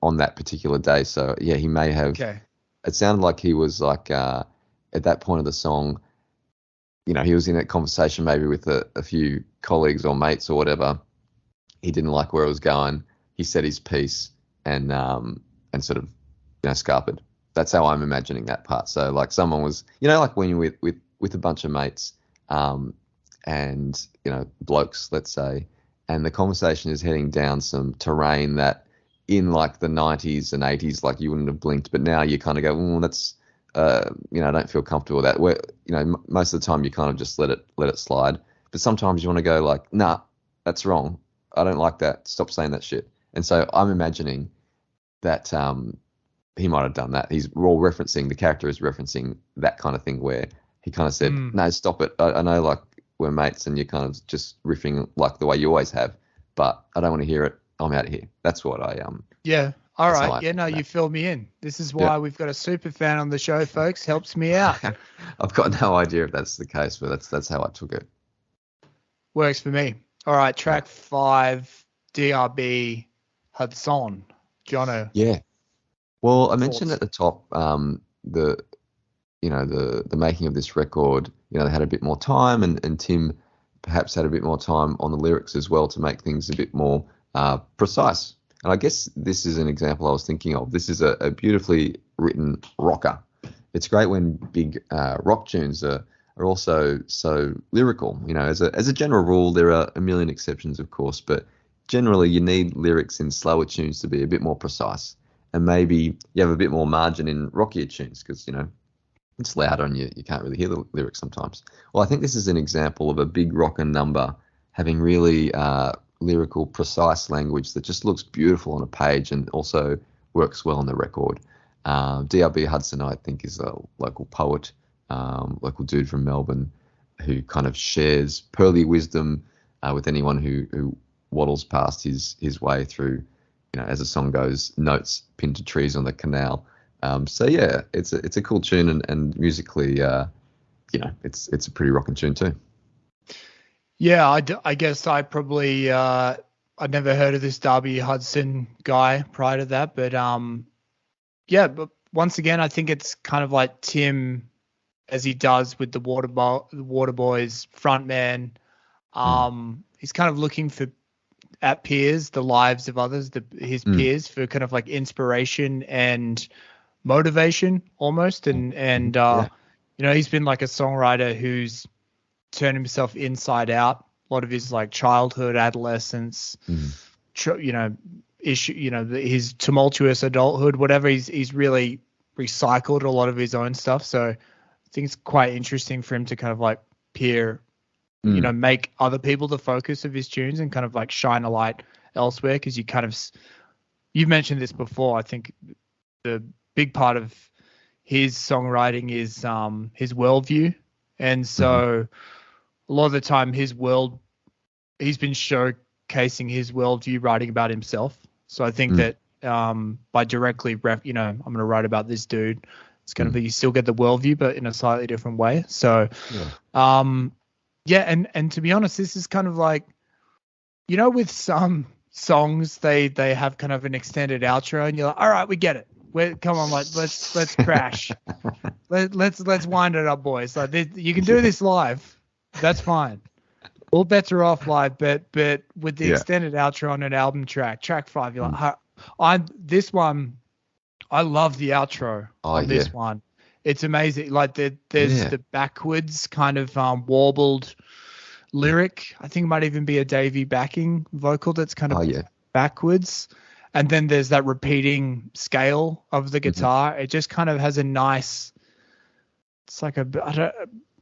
on that particular day. So yeah, he may have. Okay. It sounded like he was like at that point of the song, he was in a conversation maybe with a few colleagues or mates or whatever. He didn't like where it was going. He said his piece and sort of, scarpered. That's how I'm imagining that part. So like someone was, like when you're with a bunch of mates, and blokes, let's say, and the conversation is heading down some terrain that in like the 90s and 80s, like you wouldn't have blinked, but now you kind of go, that's. I don't feel comfortable with that. Where, most of the time you kind of just let it slide. But sometimes you want to go like, nah, that's wrong. I don't like that. Stop saying that shit. And so I'm imagining that he might have done that. The character is referencing that kind of thing where he kind of said, no, stop it. I know like we're mates and you're kind of just riffing like the way you always have, but I don't want to hear it. I'm out of here. That's what I Yeah. All right. Yeah, no, you filled me in. This is why we've got a super fan on the show, folks. Helps me out. I've got no idea if that's the case, but that's how I took it. Works for me. All right. Track 5, DRB Hudson. Johnno. Yeah. Well, I mentioned at the top the making of this record, they had a bit more time and Tim perhaps had a bit more time on the lyrics as well to make things a bit more precise. And I guess this is an example I was thinking of. This is a beautifully written rocker. it's great when big rock tunes are also so lyrical. You know, as a general rule, there are a million exceptions, of course, but generally you need lyrics in slower tunes to be a bit more precise, and maybe you have a bit more margin in rockier tunes because, you know, it's louder and you can't really hear the lyrics sometimes. Well, I think this is an example of a big rockin' number having really lyrical, precise language that just looks beautiful on a page and also works well on the record. DRB Hudson, I think, is a local poet, local dude from Melbourne who kind of shares pearly wisdom with anyone who waddles past his way through, you know, as the song goes, notes pinned to trees on the canal. So yeah, it's a cool tune and musically, you know, it's a pretty rocking tune too. Yeah, I guess I probably I'd never heard of this Darby Hudson guy prior to that, but yeah, but once again, I think it's kind of like Tim, as he does with the Waterboys frontman. He's kind of looking at peers, the lives of others, his peers, for kind of like inspiration and motivation almost, and you know, he's been like a songwriter who's turned himself inside out. A lot of his like childhood, adolescence, you know, his tumultuous adulthood, whatever. He's really recycled a lot of his own stuff. So I think it's quite interesting for him to kind of like you know, make other people the focus of his tunes and kind of like shine a light elsewhere. Because you've mentioned this before. I think the big part of his songwriting is his worldview, and so a lot of the time he's been showcasing his worldview writing about himself. So I think that by directly you know, I'm going to write about this dude, it's going to be, you still get the worldview but in a slightly different way. So yeah, and to be honest, this is kind of like, you know, with some songs they have kind of an extended outro and you're like, all right, we get it. Come on, like let's crash. let's wind it up, boys. Like you can do this live. That's fine. All bets are off live, but with the extended outro on an album track 5, you're like, this one, I love the outro on this one. It's amazing. Like there's the backwards kind of warbled lyric. I think it might even be a Davey backing vocal that's kind of backwards. And then there's that repeating scale of the guitar. It just kind of has a nice, it's like I don't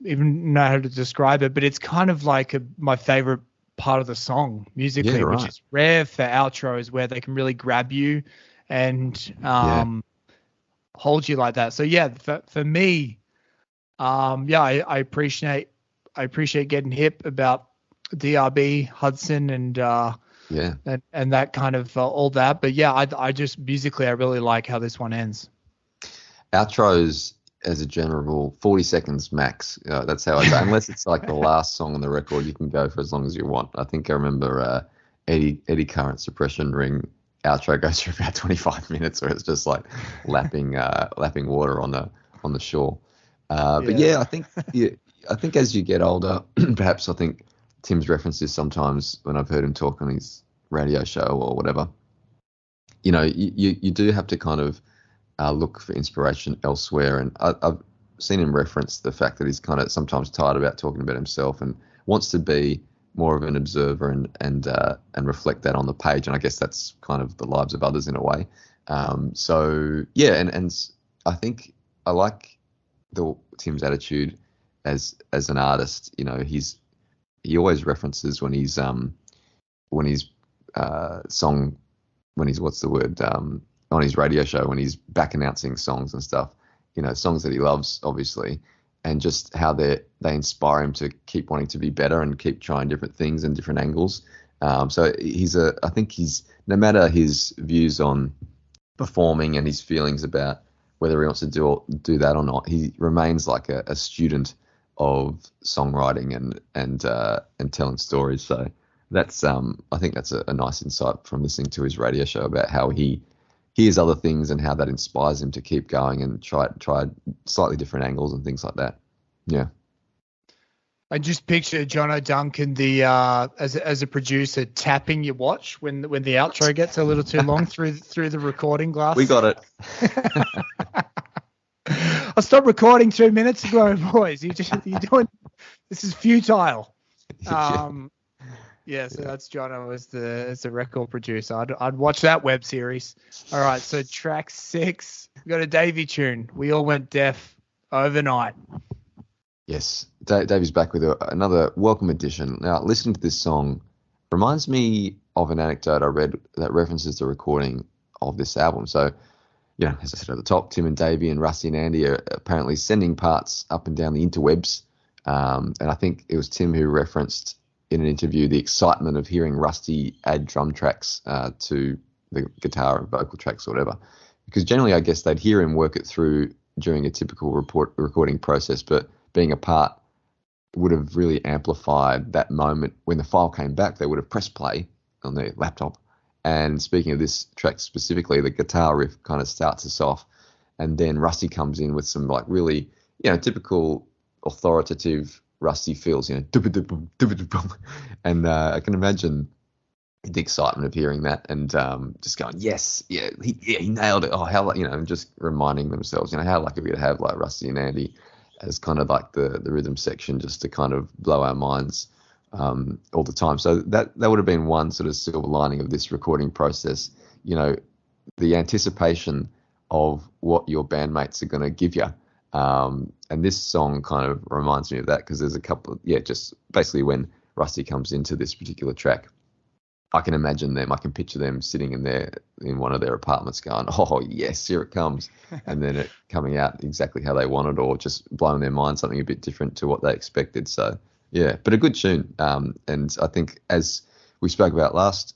even know how to describe it, but it's kind of like my favorite part of the song musically, which is rare for outros where they can really grab you and hold you like that. So yeah, for me, I appreciate getting hip about DRB Hudson and that kind of all that. But yeah, I just musically I really like how this one ends. Outros, as a general rule, 40 seconds max. That's how I go. Unless it's like the last song on the record, you can go for as long as you want. I think I remember Eddie Current Suppression Ring outro goes for about 25 minutes, where it's just like lapping water on the shore. But yeah, I think as you get older, perhaps I think Tim's referenced this sometimes when I've heard him talk on his radio show or whatever. You know, you do have to kind of look for inspiration elsewhere, and I've seen him reference the fact that he's kind of sometimes tired about talking about himself and wants to be more of an observer and reflect that on the page. And I guess that's kind of the lives of others in a way. So yeah, and I think I like Tim's attitude as an artist. You know, he always references when he's on his radio show, when he's back announcing songs and stuff, you know, songs that he loves, obviously, and just how they inspire him to keep wanting to be better and keep trying different things and different angles. So I think he's, no matter his views on performing and his feelings about whether he wants to do that or not, he remains like a student of songwriting and telling stories. So that's I think that's a nice insight from listening to his radio show about how he hears other things and how that inspires him to keep going and try slightly different angles and things like that. Yeah. I just picture Johnno Duncan, as a producer, tapping your watch when the outro gets a little too long through the recording glass. We got it. I stopped recording 2 minutes ago, boys. You're doing this is futile. Yeah, so that's Johnno as the record producer. I'd watch that web series. All right, so track 6, we got a Davey tune. We all went deaf overnight. Yes, Davey's back with another welcome edition. Now, listening to this song reminds me of an anecdote I read that references the recording of this album. So, as I said at the top, Tim and Davey and Rusty and Andy are apparently sending parts up and down the interwebs. And I think it was Tim who referenced in an interview the excitement of hearing Rusty add drum tracks to the guitar and vocal tracks or whatever. Because generally, I guess they'd hear him work it through during a typical recording process, but being a part would have really amplified that moment. When the file came back, they would have pressed play on their laptop. And speaking of this track specifically, the guitar riff kind of starts us off, and then Rusty comes in with some like really, typical authoritative Rusty feels, and I can imagine the excitement of hearing that and just going, yes, he nailed it. Oh, how, just reminding themselves, how lucky we to have like Rusty and Andy as kind of like the rhythm section, just to kind of blow our minds all the time. So that would have been one sort of silver lining of this recording process, the anticipation of what your bandmates are going to give you. And this song kind of reminds me of that, because there's a couple of, just basically when Rusty comes into this particular track, I can imagine them, I can picture them sitting in one of their apartments going, oh yes, here it comes. And then it coming out exactly how they wanted, or just blowing their mind something a bit different to what they expected. So yeah, but a good tune. And I think, as we spoke about last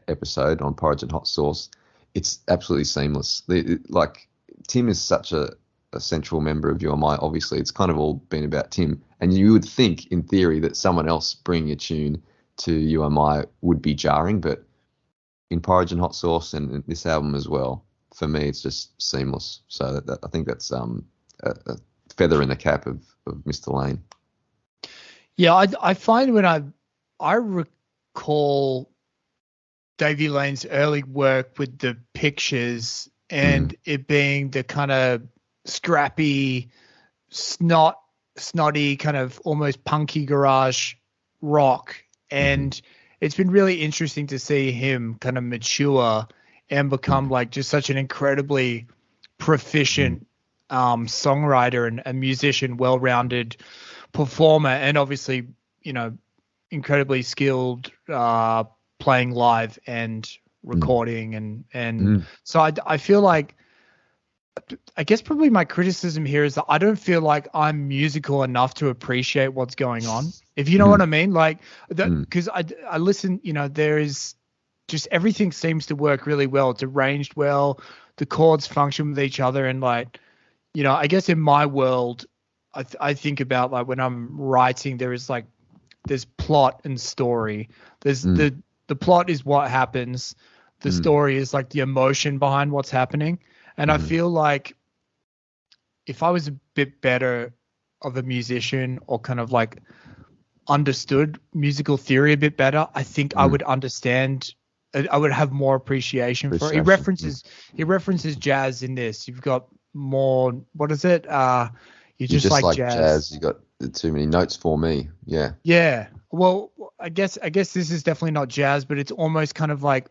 episode on Porridge and Hot Sauce, it's absolutely seamless. Like, Tim is such a central member of UMI. Obviously, it's kind of all been about Tim, and you would think in theory that someone else bringing a tune to UMI would be jarring, but in Porridge and Hot Sauce and this album as well, for me, it's just seamless. So I think that's a feather in the cap of Mr. Lane. Yeah, I find when I recall Davey Lane's early work with the pictures and it being the kind of scrappy, snotty, kind of almost punky garage rock. And it's been really interesting to see him kind of mature and become like just such an incredibly proficient songwriter and a musician, well-rounded performer, and obviously, incredibly skilled playing live and recording. And so I feel like, I guess probably my criticism here is that I don't feel like I'm musical enough to appreciate what's going on, if you know what I mean. Like, because I listen, there is just everything seems to work really well. It's arranged well. The chords function with each other. And like, I guess in my world, I think about like when I'm writing, there's plot and story. There's the plot is what happens. The story is like the emotion behind what's happening. And I feel like if I was a bit better of a musician, or kind of like understood musical theory a bit better, I think I would understand. I would have more appreciation for it. He references jazz in this. You've got more. What is it? You just like jazz. You got too many notes for me. Yeah. Yeah. Well, I guess this is definitely not jazz, but it's almost kind of like,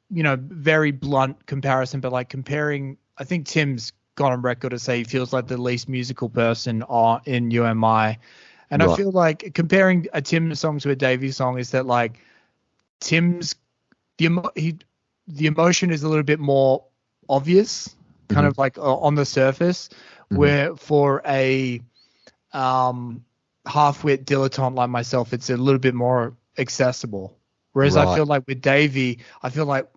very blunt comparison, but like comparing, I think Tim's gone on record to say he feels like the least musical person in UMI. And right. I feel like comparing a Tim song to a Davey song is that like Tim's, the emotion is a little bit more obvious, kind of like on the surface, where for a half-wit dilettante like myself, it's a little bit more accessible. Whereas I feel like with Davey, I feel like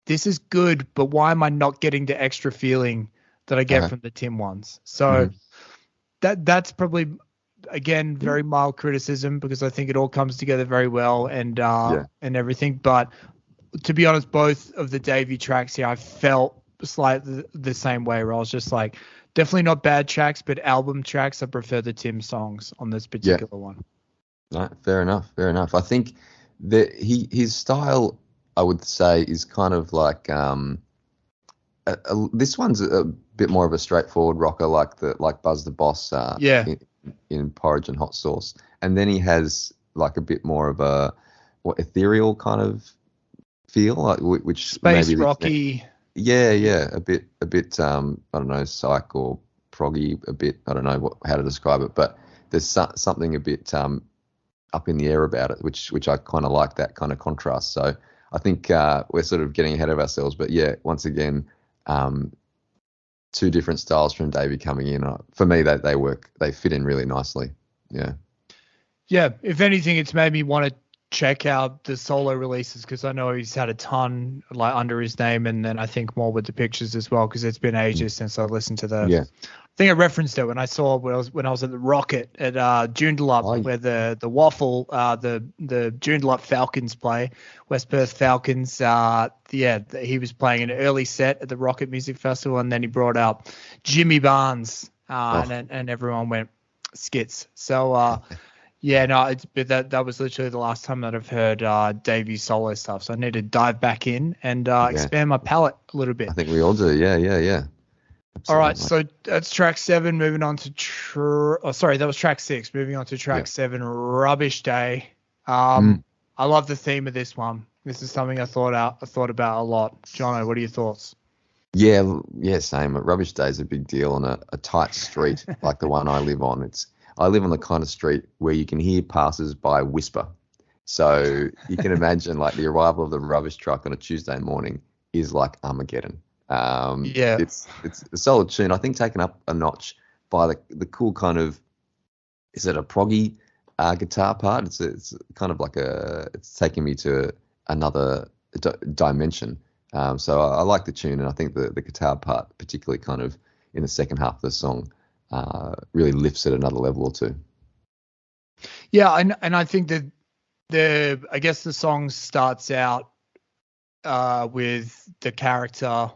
this is good, but why am I not getting the extra feeling that I get from the Tim ones? So that's probably, again, very mild criticism, because I think it all comes together very well and everything. But to be honest, both of the Davey tracks here, I felt slightly the same way, where I was just like, definitely not bad tracks, but album tracks, I prefer the Tim songs on this particular one. No, fair enough. I think that his style, I would say, is kind of like this one's a bit more of a straightforward rocker like Buzz the Boss in Porridge and Hot Sauce. And then he has like a bit more of a ethereal kind of feel, like which space maybe rocky. Yeah, a bit I don't know, psych or proggy, a bit, I don't know how to describe it, but there's something a bit up in the air about it, which I kind of like, that kind of contrast. So I think we're sort of getting ahead of ourselves, but yeah, once again, two different styles from Davey coming in. For me, they fit in really nicely. Yeah. Yeah, if anything, it's made me want to check out the solo releases, because I know he's had a ton like under his name, and then I think more with the pictures as well, because it's been ages since I listened to the. Yeah. I think I referenced it when I saw when I was at the Rocket at Joondalup, where the Waffle, the Joondalup Falcons play, West Perth Falcons. He was playing an early set at the Rocket Music Festival, and then he brought out Jimmy Barnes, and everyone went skits. So. That was literally the last time that I've heard Davey's solo stuff. So I need to dive back in and expand my palette a little bit. I think we all do. Yeah. Absolutely. All right, so that's track 7. Moving on to that was track 6. Moving on to track 7, Rubbish Day. I love the theme of this one. This is something I thought about a lot. Johnno, what are your thoughts? Yeah, same. Rubbish Day is a big deal on a tight street like the one I live on. I live on the kind of street where you can hear passers-by whisper. So you can imagine like the arrival of the rubbish truck on a Tuesday morning is like Armageddon. It's a solid tune. I think taken up a notch by the cool kind of, is it a proggy guitar part? It's kind of like it's taking me to another dimension. So I like the tune, and I think the guitar part, particularly kind of in the second half of the song, really lifts it another level or two. Yeah, and I think that I guess the song starts out with the character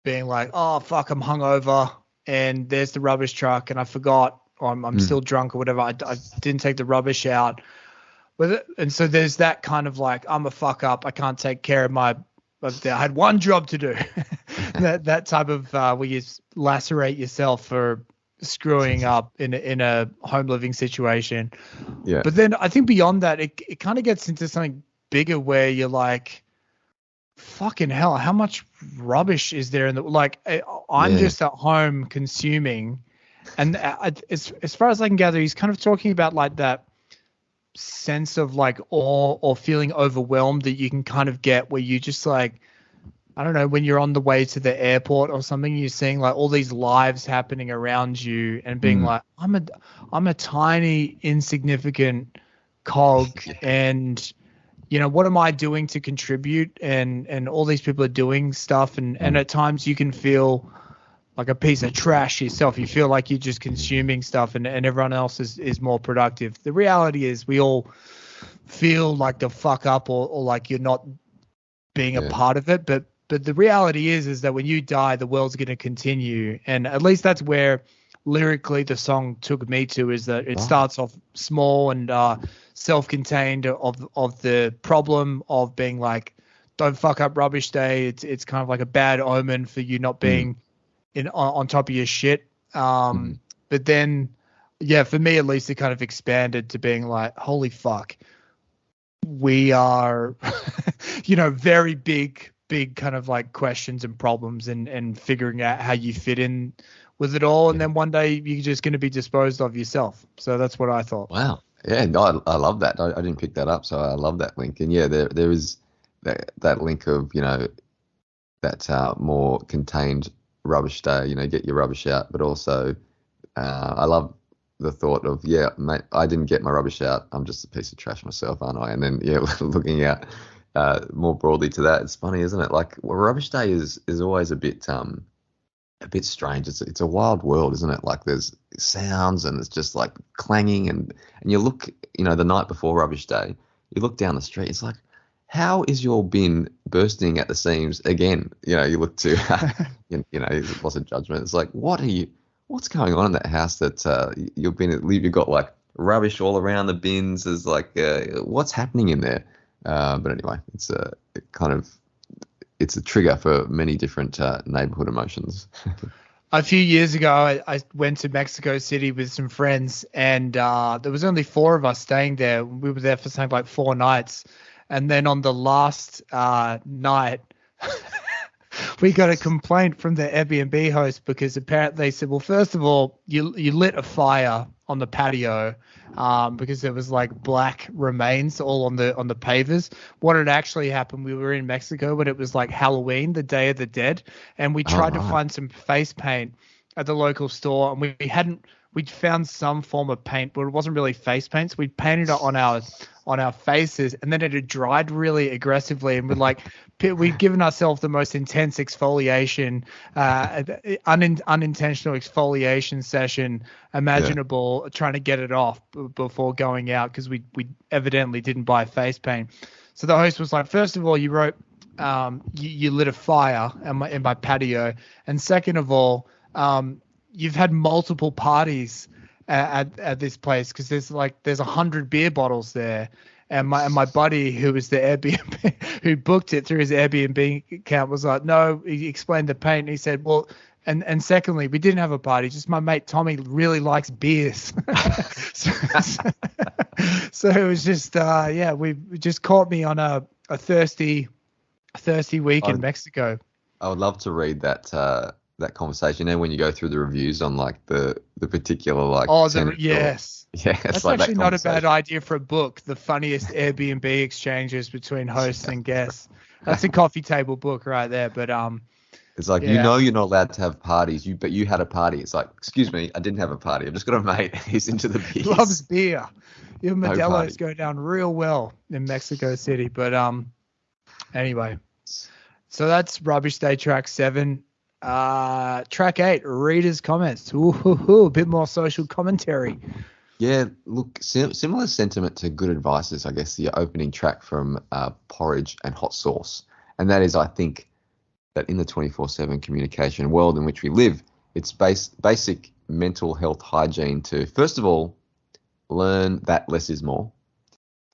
being like, oh fuck, I'm hungover, and there's the rubbish truck, and I forgot, or I'm still drunk or whatever. I didn't take the rubbish out with it, and so there's that kind of like, I'm a fuck up, I can't take care of I had one job to do. that type of where you lacerate yourself for screwing up in a home living situation. Yeah. But then I think beyond that, it kind of gets into something bigger where you're like, fucking hell, how much rubbish is there in the, like, I'm just at home consuming. And as far as I can gather, he's kind of talking about like that sense of like awe or feeling overwhelmed that you can kind of get where you just like, I don't know, when you're on the way to the airport or something, you're seeing like all these lives happening around you and being like, I'm a tiny insignificant cog, and you know, what am I doing to contribute? And all these people are doing stuff, and at times you can feel like a piece of trash yourself. You feel like you're just consuming stuff, and everyone else is more productive. The reality is we all feel like the fuck up or like you're not being a part of it. But the reality is that when you die, the world's going to continue. And at least that's where lyrically the song took me to, is that it starts off small and self-contained of the problem of being like, don't fuck up Rubbish Day. It's kind of like a bad omen for you not being on top of your shit. But then, for me at least, it kind of expanded to being like, holy fuck, we are, very big kind of like questions and problems and figuring out how you fit in with it all. And then one day you're just going to be disposed of yourself. So that's what I thought. Wow. Yeah, no, I love that. I didn't pick that up, so I love that link. And there is that link of, that more contained Rubbish Day, get your rubbish out. But also I love the thought of, mate, I didn't get my rubbish out. I'm just a piece of trash myself, aren't I? And then, looking out more broadly to that, it's funny, isn't it? Like, Rubbish Day is always a bit strange. It's a wild world, isn't it? Like, there's sounds and it's just like clanging, and you look, the night before Rubbish Day, you look down the street, it's like, how is your bin bursting at the seams again? You look to, lots of judgment. It's like, what's going on in that house that you've got like rubbish all around the bins? There's like, what's happening in there? But anyway, it's a trigger for many different neighborhood emotions. A few years ago, I went to Mexico City with some friends, and there was only 4 of us staying there. We were there for something like 4 nights. And then on the last night, we got a complaint from the Airbnb host because apparently they said, well, first of all, you lit a fire on the patio because there was like black remains all on the pavers. What had actually happened, we were in Mexico when it was like Halloween, the Day of the Dead, and we tried to find some face paint at the local store, and we'd found some form of paint, but it wasn't really face paint. So we painted it on our faces, and then it had dried really aggressively, and we'd given ourselves the most intense exfoliation, unintentional exfoliation session imaginable, trying to get it off before going out because we evidently didn't buy face paint. So the host was like, first of all, you wrote you lit a fire in my patio, and second of all, you've had multiple parties at this place because there's 100 beer bottles there, and my buddy who was the Airbnb who booked it through his Airbnb account was like, no, he explained the paint, and he said, well, and secondly, we didn't have a party, just my mate Tommy really likes beers. so it was just we just caught me on a thirsty week in Mexico. I would love to read that conversation, and when you go through the reviews on like the particular like yes, that's like actually not a bad idea for a book. The funniest Airbnb exchanges between hosts and guests. That's a coffee table book right there. But it's like, you're not allowed to have parties, but you had a party. It's like, excuse me, I didn't have a party. I've just got a mate. He's into the beers. Loves beer. Your Modelo's go down real well in Mexico City. But anyway, so that's Rubbish Day track 7. Track 8, readers' comments. A bit more social commentary. Yeah, look, similar sentiment to Good Advice is, I guess, the opening track from Porridge and Hot Sauce. And that is, I think, that in the 24/7 communication world in which we live, it's basic mental health hygiene to, first of all, learn that less is more.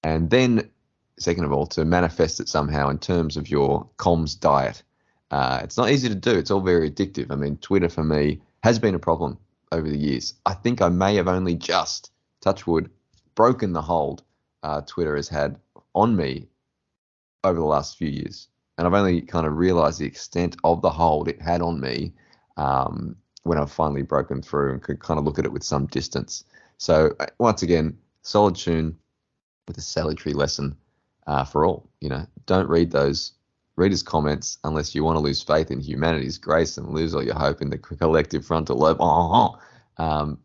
And then, second of all, to manifest it somehow in terms of your comms diet. It's not easy to do. It's all very addictive. I mean, Twitter for me has been a problem over the years. I think I may have only just, touch wood, broken the hold Twitter has had on me over the last few years. And I've only kind of realized the extent of the hold it had on me when I've finally broken through and could kind of look at it with some distance. So once again, solid tune with a salutary lesson for all. Don't read those readers' comments unless you want to lose faith in humanity's grace and lose all your hope in the collective frontal lobe. I'm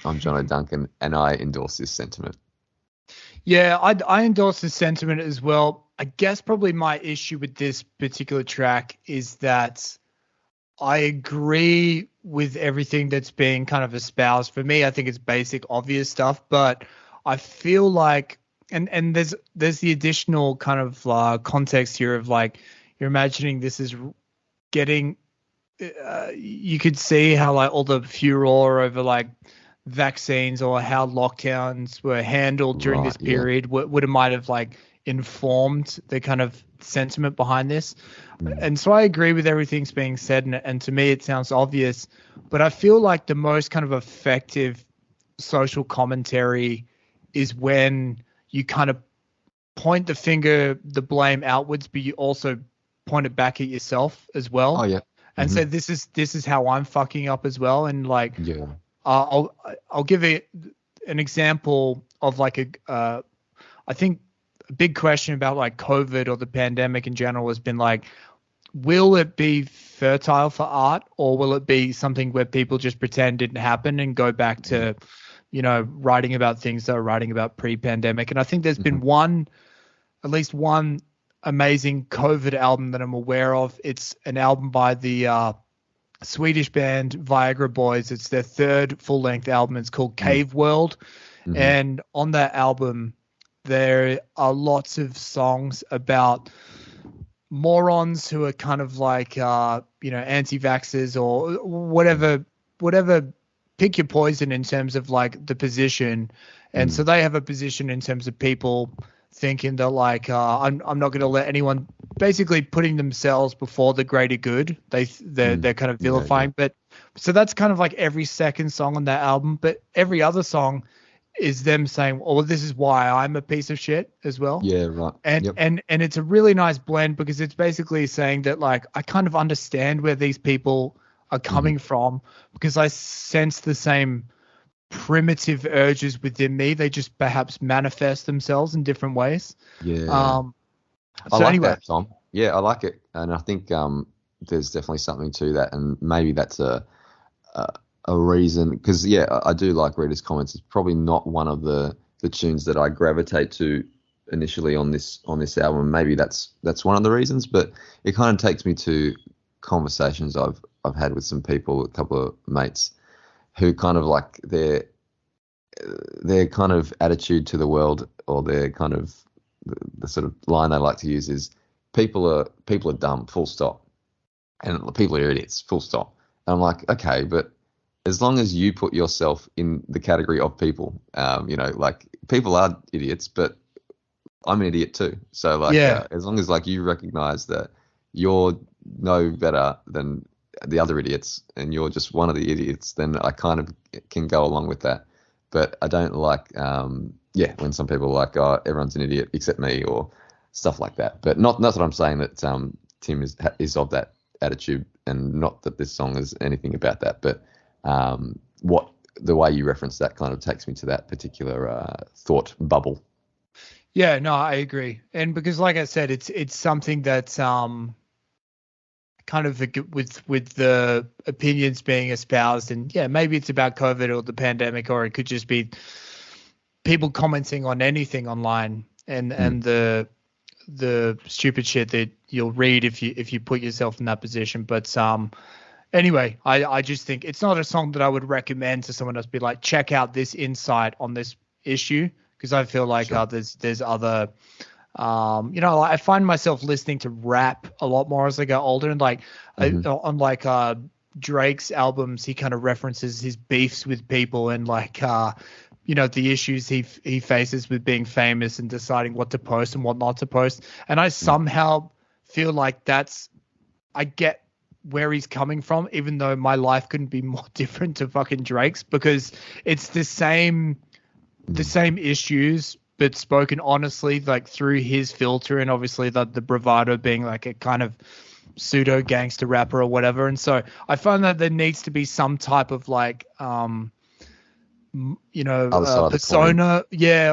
Johnno Duncan, and I endorse this sentiment. Yeah, I endorse this sentiment as well. I guess probably my issue with this particular track is that I agree with everything that's being kind of espoused. For me, I think it's basic, obvious stuff, but I feel like, and there's the additional kind of context here of like, you're imagining this is getting, you could see how like all the furor over like vaccines or how lockdowns were handled during this period would have might have like informed the kind of sentiment behind this. And so I agree with everything's being said, and to me it sounds obvious, but I feel like the most kind of effective social commentary is when you kind of point the blame outwards, but you also point it back at yourself as well. Oh yeah. And so this is how I'm fucking up as well. And like, I'll give an example of like I think a big question about like COVID or the pandemic in general has been like, will it be fertile for art, or will it be something where people just pretend didn't happen and go back to, writing about things they were writing about pre-pandemic? And I think there's been at least one amazing COVID album that I'm aware of. It's an album by the Swedish band Viagra Boys. It's their 3rd full-length album. It's called Cave World. And on that album, there are lots of songs about morons who are kind of like, anti-vaxxers or whatever, pick your poison in terms of like the position. And so they have a position in terms of people thinking they're like, I'm not going to let anyone, basically putting themselves before the greater good. They're kind of vilifying. But So that's kind of like every second song on that album, but every other song is them saying, "Oh, this is why I'm a piece of shit" as well. Yeah, right. And Yep. and it's a really nice blend because it's basically saying that like I kind of understand where these people are coming from because I sense the same primitive urges within me. They just perhaps manifest themselves in different ways. Yeah. So anyway, that, Tom. Yeah, I like it, and I think there's definitely something to that, and maybe that's a reason, because I do like Rita's Comments. It's probably not one of the tunes that I gravitate to initially on this album. Maybe that's one of the reasons, but it kind of takes me to conversations I've had with some people, a couple of mates, who kind of like their kind of attitude to the world, or their kind of the sort of line they like to use is people are dumb, full stop, and people are idiots, full stop. And I'm like, okay, but as long as you put yourself in the category of people, like people are idiots, but I'm an idiot too. So like, as long as like you recognize that you're no better than the other idiots and you're just one of the idiots, then I kind of can go along with that. But I don't like, when some people are like, oh, everyone's an idiot except me, or stuff like that. But not that I'm saying that Tim is of that attitude, and not that this song is anything about that. But the way you reference that kind of takes me to that particular thought bubble. Yeah, no, I agree. And because like I said, it's something that's kind of with the opinions being espoused, and maybe it's about COVID or the pandemic, or it could just be people commenting on anything online, and the stupid shit that you'll read if you put yourself in that position. But anyway, I just think it's not a song that I would recommend to someone else. Be like, check out this insight on this issue, because I feel like there's other I find myself listening to rap a lot more as I get older, and like on like Drake's albums, he kind of references his beefs with people, and like the issues he faces with being famous and deciding what to post and what not to post. And I somehow feel like I get where he's coming from, even though my life couldn't be more different to fucking Drake's, because it's the same issues, but spoken honestly, like through his filter, and obviously the bravado being like a kind of pseudo gangster rapper or whatever. And so I find that there needs to be some type of like persona,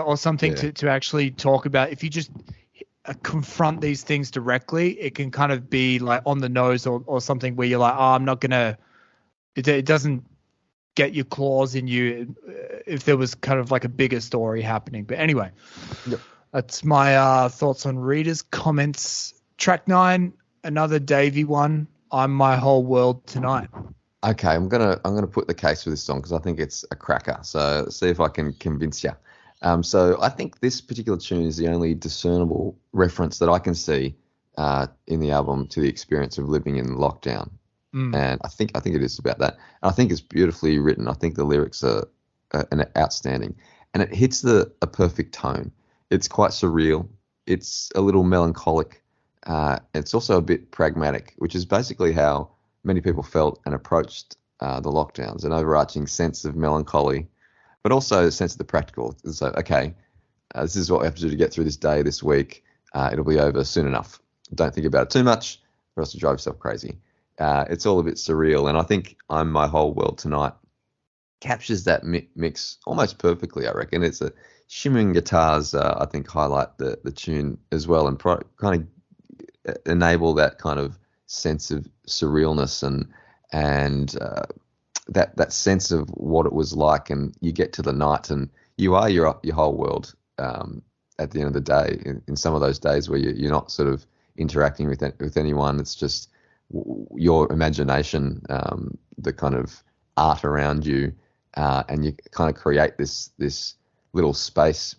or something to actually talk about. If you just confront these things directly, it can kind of be like on the nose, or something where you're like, oh, I'm not gonna. It doesn't get your claws in you if there was kind of like a bigger story happening. But anyway, that's my thoughts on Reader's Comments. Track 9, another Davey one. I'm My Whole World Tonight. Okay, I'm gonna put the case for this song because I think it's a cracker. So see if I can convince you. So I think this particular tune is the only discernible reference that I can see in the album to the experience of living in lockdown. And I think it is about that. And I think it's beautifully written. I think the lyrics are outstanding, and it hits a perfect tone. It's quite surreal. It's a little melancholic. It's also a bit pragmatic, which is basically how many people felt and approached the lockdowns. An overarching sense of melancholy, but also a sense of the practical. So, okay, this is what we have to do to get through this day, this week. It'll be over soon enough. Don't think about it too much, or else you drive yourself crazy. It's all a bit surreal, and I think I'm My Whole World Tonight captures that mix almost perfectly, I reckon. It's a shimmering guitars, I think, highlight the tune as well, and kind of enable that kind of sense of surrealness and that sense of what it was like. And you get to the night, and you are your whole world at the end of the day. In some of those days where you're not sort of interacting with anyone, it's just your imagination, the kind of art around you, and you kind of create this little space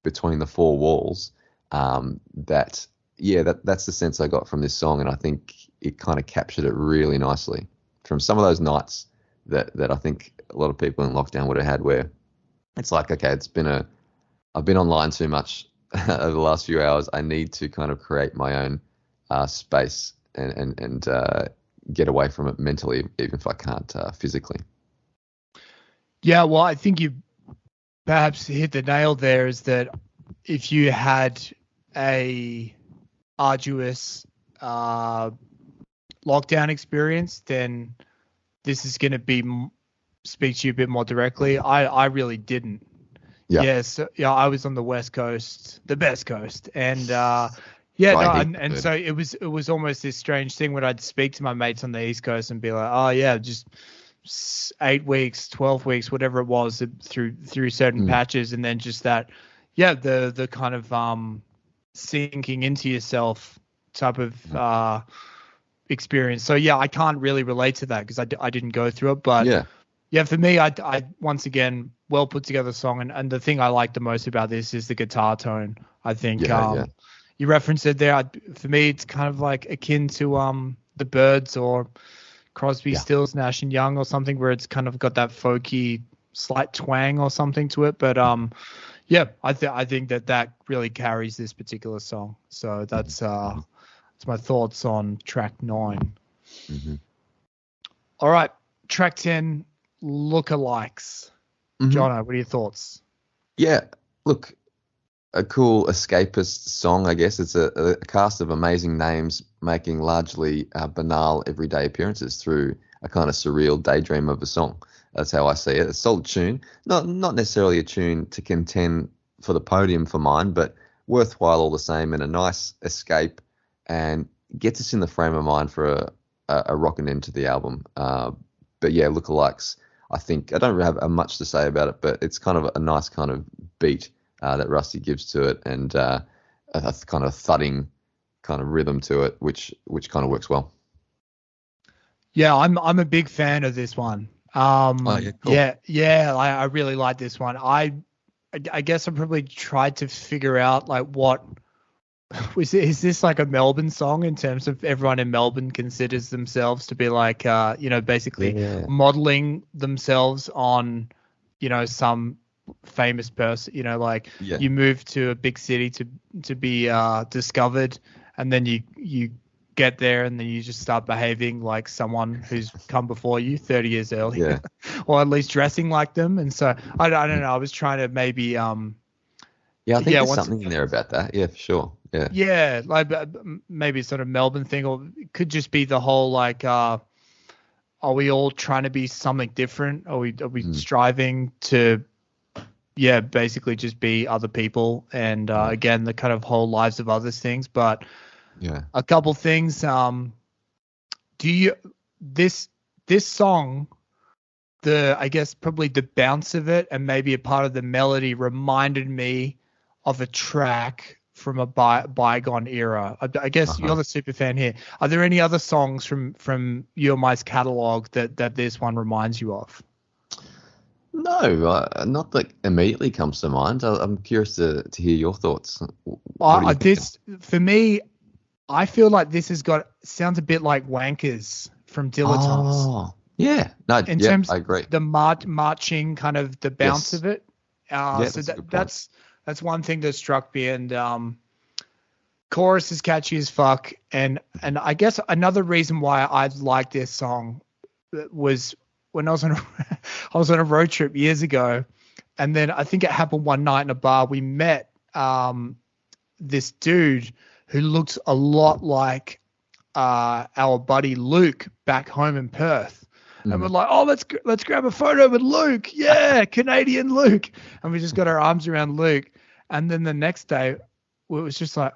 between the four walls. That's the sense I got from this song, and I think it kind of captured it really nicely from some of those nights that I think a lot of people in lockdown would have had, where it's like, okay, I've been online too much over the last few hours. I need to kind of create my own space and get away from it mentally, even if I can't physically. Yeah, well, I think you perhaps hit the nail there, is that if you had a arduous lockdown experience, then this is going to speak to you a bit more directly. I really didn't. Yeah. Yes. Yeah. I was on the West Coast, the best coast. And, so it was almost this strange thing when I'd speak to my mates on the East Coast and be like, oh yeah, just 8 weeks, 12 weeks, whatever it was, through certain patches. And then just that, the kind of, sinking into yourself type of, experience. So yeah, I can't really relate to that because I didn't go through it, but for me, I once again, well put together song, and the thing I like the most about this is the guitar tone. I think you referenced it there. For me, it's kind of like akin to the Byrds or Crosby, Stills, Nash and Young or something, where it's kind of got that folky slight twang or something to it. But I think that really carries this particular song. So that's my thoughts on track 9. Mm-hmm. All right, track 10, Lookalikes. Johnno, what are your thoughts? Yeah, look, a cool escapist song, I guess. It's a cast of amazing names making largely banal everyday appearances through a kind of surreal daydream of a song. That's how I see it. A solid tune, not necessarily a tune to contend for the podium for mine, but worthwhile all the same, and a nice escape, and gets us in the frame of mind for a rockin' end to the album. But yeah, Lookalikes, I think, I don't have much to say about it, but it's kind of a nice kind of beat that Rusty gives to it, and a kind of thudding kind of rhythm to it, which kind of works well. Yeah, I'm a big fan of this one. Cool. I really like this one. I guess I probably tried to figure out like is this like a Melbourne song in terms of everyone in Melbourne considers themselves to be like basically modeling themselves on some famous person, you move to a big city to be discovered, and then you get there and then you just start behaving like someone who's come before you 30 years earlier, or at least dressing like them. And so I don't know, I was trying to maybe I think there's something in there about that. Yeah, for sure. Yeah, like maybe it's sort of Melbourne thing, or it could just be the whole like are we all trying to be something different? Are we striving to basically just be other people, and again the kind of whole lives of others things. But a couple things. This song, I guess probably the bounce of it and maybe a part of the melody reminded me of a track from a bygone era. I guess you're the super fan here. Are there any other songs from Your My's catalog that this one reminds you of? No, not that immediately comes to mind. I'm curious to hear your thoughts. For me, I feel like this sounds a bit like Wankers from Dilettantes. Oh, yeah. No, in terms I agree. The marching kind of the bounce of it. So that's one thing that struck me. And chorus is catchy as fuck. And I guess another reason why I like this song was when I was on a road trip years ago, and then I think it happened one night in a bar. We met this dude who looks a lot like our buddy Luke back home in Perth. And we're like, oh, let's grab a photo with Luke. Yeah, Canadian Luke. And we just got our arms around Luke. And then the next day, it was just like,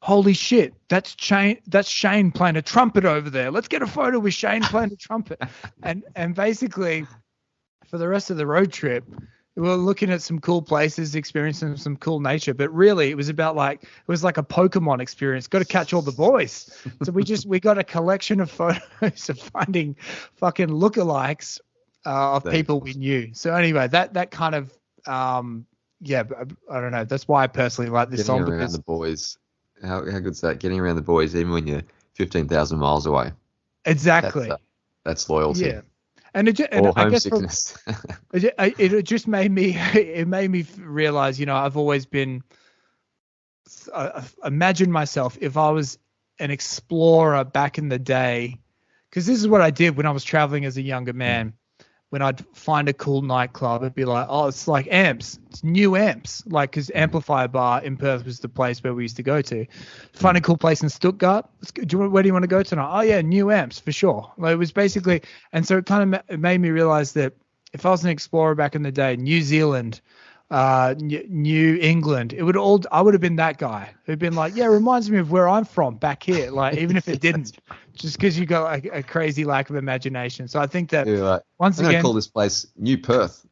holy shit, that's Shane playing a trumpet over there. Let's get a photo with Shane playing a trumpet. And basically, for the rest of the road trip, we were looking at some cool places, experiencing some cool nature. But really, it was about like a Pokemon experience. Got to catch all the boys. So we got a collection of photos of finding fucking lookalikes of people we knew. So anyway, that kind of I don't know. That's why I personally like this song. Getting around the boys. How good's that? Getting around the boys, even when you're 15,000 miles away. Exactly. That's loyalty. Yeah. And homesickness. It just made me realize, I've always been, imagine myself if I was an explorer back in the day, because this is what I did when I was traveling as a younger man. When I'd find a cool nightclub, it'd be like, oh, it's like Amps. It's New Amps. Like, because Amplifier Bar in Perth was the place where we used to go to. Find a cool place in Stuttgart. Where do you want to go tonight? Oh, yeah, New Amps, for sure. Like, it was basically, and so it kind of it made me realize that if I was an explorer back in the day, New Zealand, New England, I would have been that guy who'd been like, yeah, it reminds me of where I'm from back here. Like, even if it didn't, just because you got a crazy lack of imagination. So I think that once again, call this place New Perth.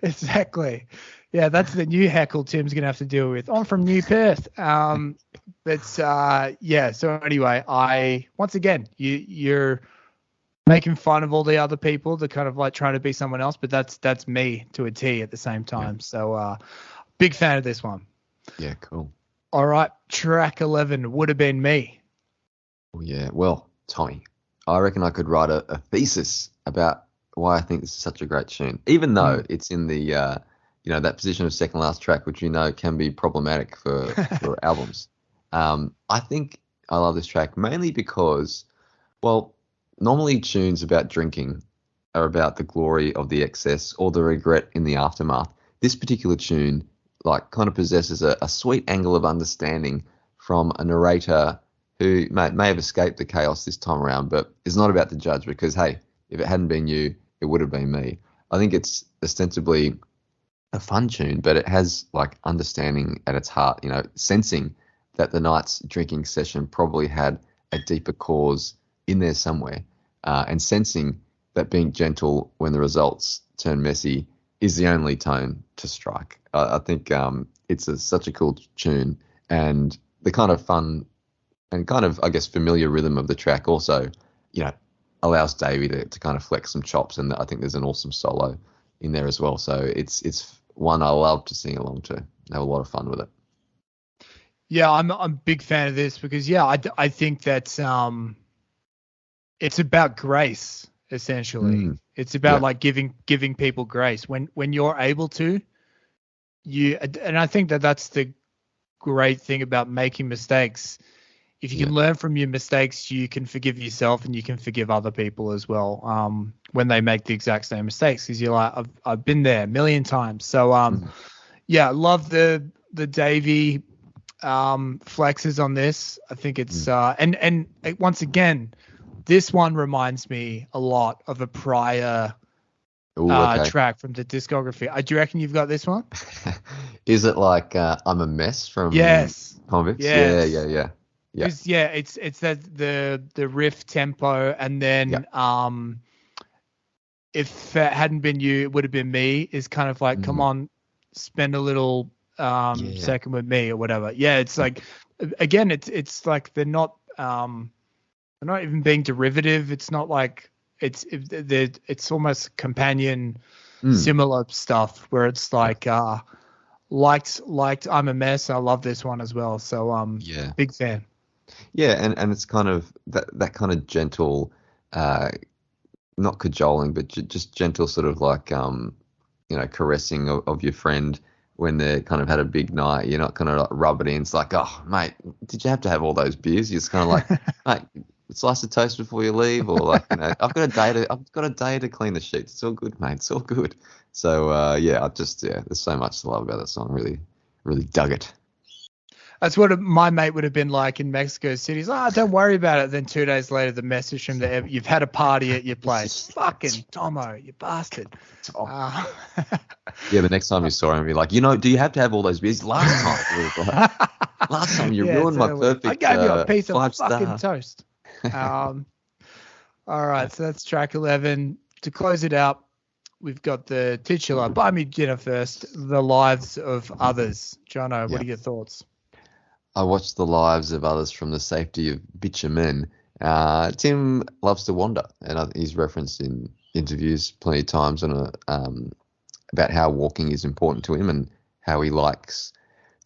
Exactly. Yeah, that's the new heckle Tim's gonna have to deal with. I'm from New Perth. Yeah. So anyway, once again, you're making fun of all the other people that kind of like trying to be someone else, but that's me to a T at the same time. Yeah. So big fan of this one. Yeah, cool. All right, track 11 would have been me. Oh, yeah. Well, Tommy, I reckon I could write a thesis about why I think this is such a great tune, even though it's in the that position of second last track, which can be problematic for albums. I think I love this track mainly because, well, normally tunes about drinking are about the glory of the excess or the regret in the aftermath. This particular tune kind of possesses a sweet angle of understanding from a narrator who may have escaped the chaos this time around, but is not about to judge because, hey, if it hadn't been you, it would have been me. I think it's ostensibly a fun tune, but it has understanding at its heart, sensing that the night's drinking session probably had a deeper cause in there somewhere, and sensing that being gentle when the results turn messy is the only tone to strike. I think it's such a cool tune, and the kind of fun and kind of, I guess, familiar rhythm of the track also, allows Davey to kind of flex some chops, and I think there's an awesome solo in there as well. So it's one I love to sing along to. Have a lot of fun with it. Yeah, I'm a big fan of this because I think that it's about grace essentially. It's about giving people grace when you're able to. And I think that's the great thing about making mistakes. If you can learn from your mistakes, you can forgive yourself and you can forgive other people as well when they make the exact same mistakes. Because you're like, I've been there a million times. So love the Davey flexes on this. I think it's and once again, this one reminds me a lot of a prior track from the discography. Do you reckon you've got this one? Is it like I'm a Mess from Convicts? Yes. Yeah. It's that the riff tempo, and then if it hadn't been you, it would have been me. Is kind of like, come on, spend a little second with me or whatever. Yeah, it's like, again, it's like they're not even being derivative. It's not like it's almost companion similar stuff where it's like liked I'm a Mess. I love this one as well. So big fan. Yeah, and it's kind of that kind of gentle, not cajoling, but just gentle sort of like caressing of your friend when they kind of had a big night. You're not kind of like rub it in. It's like, oh mate, did you have to have all those beers? You're just kind of like, mate, slice of toast before you leave, or like, I've got a day to clean the sheets. It's all good, mate. It's all good. So there's so much to love about that song. Really, really dug it. That's what my mate would have been like in Mexico City. He's like, don't worry about it. Then 2 days later, the message from you've had a party at your place. Fucking Tomo, you bastard. Yeah, the next time you saw him, be like, do you have to have all those beers? Last time you ruined my perfect. I gave you a piece of fucking toast. All right, so that's track 11. To close it out, we've got the titular, Buy Me Dinner First, The Lives of Others. Johnno, what are your thoughts? I watched The Lives of Others from the safety of bitumen. Tim loves to wander, and he's referenced in interviews plenty of times about how walking is important to him and how he likes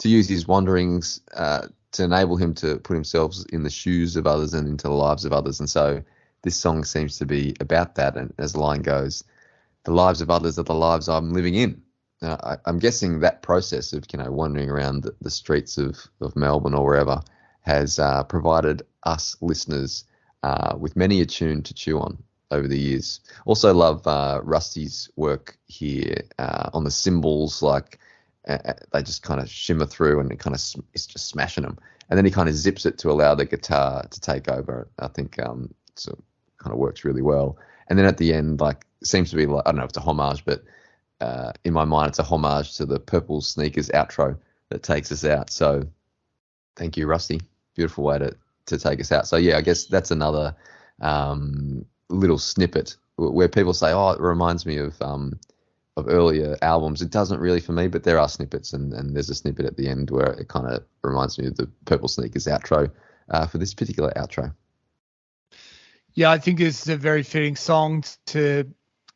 to use his wanderings to enable him to put himself in the shoes of others and into the lives of others. And so this song seems to be about that. And as the line goes, the lives of others are the lives I'm living in. I'm guessing that process of, wandering around the streets of Melbourne or wherever has provided us listeners with many a tune to chew on over the years. Also love Rusty's work here on the cymbals, like they just kind of shimmer through and it kind of it's just smashing them. And then he kind of zips it to allow the guitar to take over. I think so kind of works really well. And then at the end, like, it seems to be like, I don't know if it's a homage, but in my mind, it's a homage to the Purple Sneakers outro that takes us out. So thank you, Rusty. Beautiful way to take us out. So yeah, I guess that's another little snippet where people say, oh, it reminds me of earlier albums. It doesn't really for me, but there are snippets, and there's a snippet at the end where it kind of reminds me of the Purple Sneakers outro for this particular outro. Yeah, I think it's a very fitting song to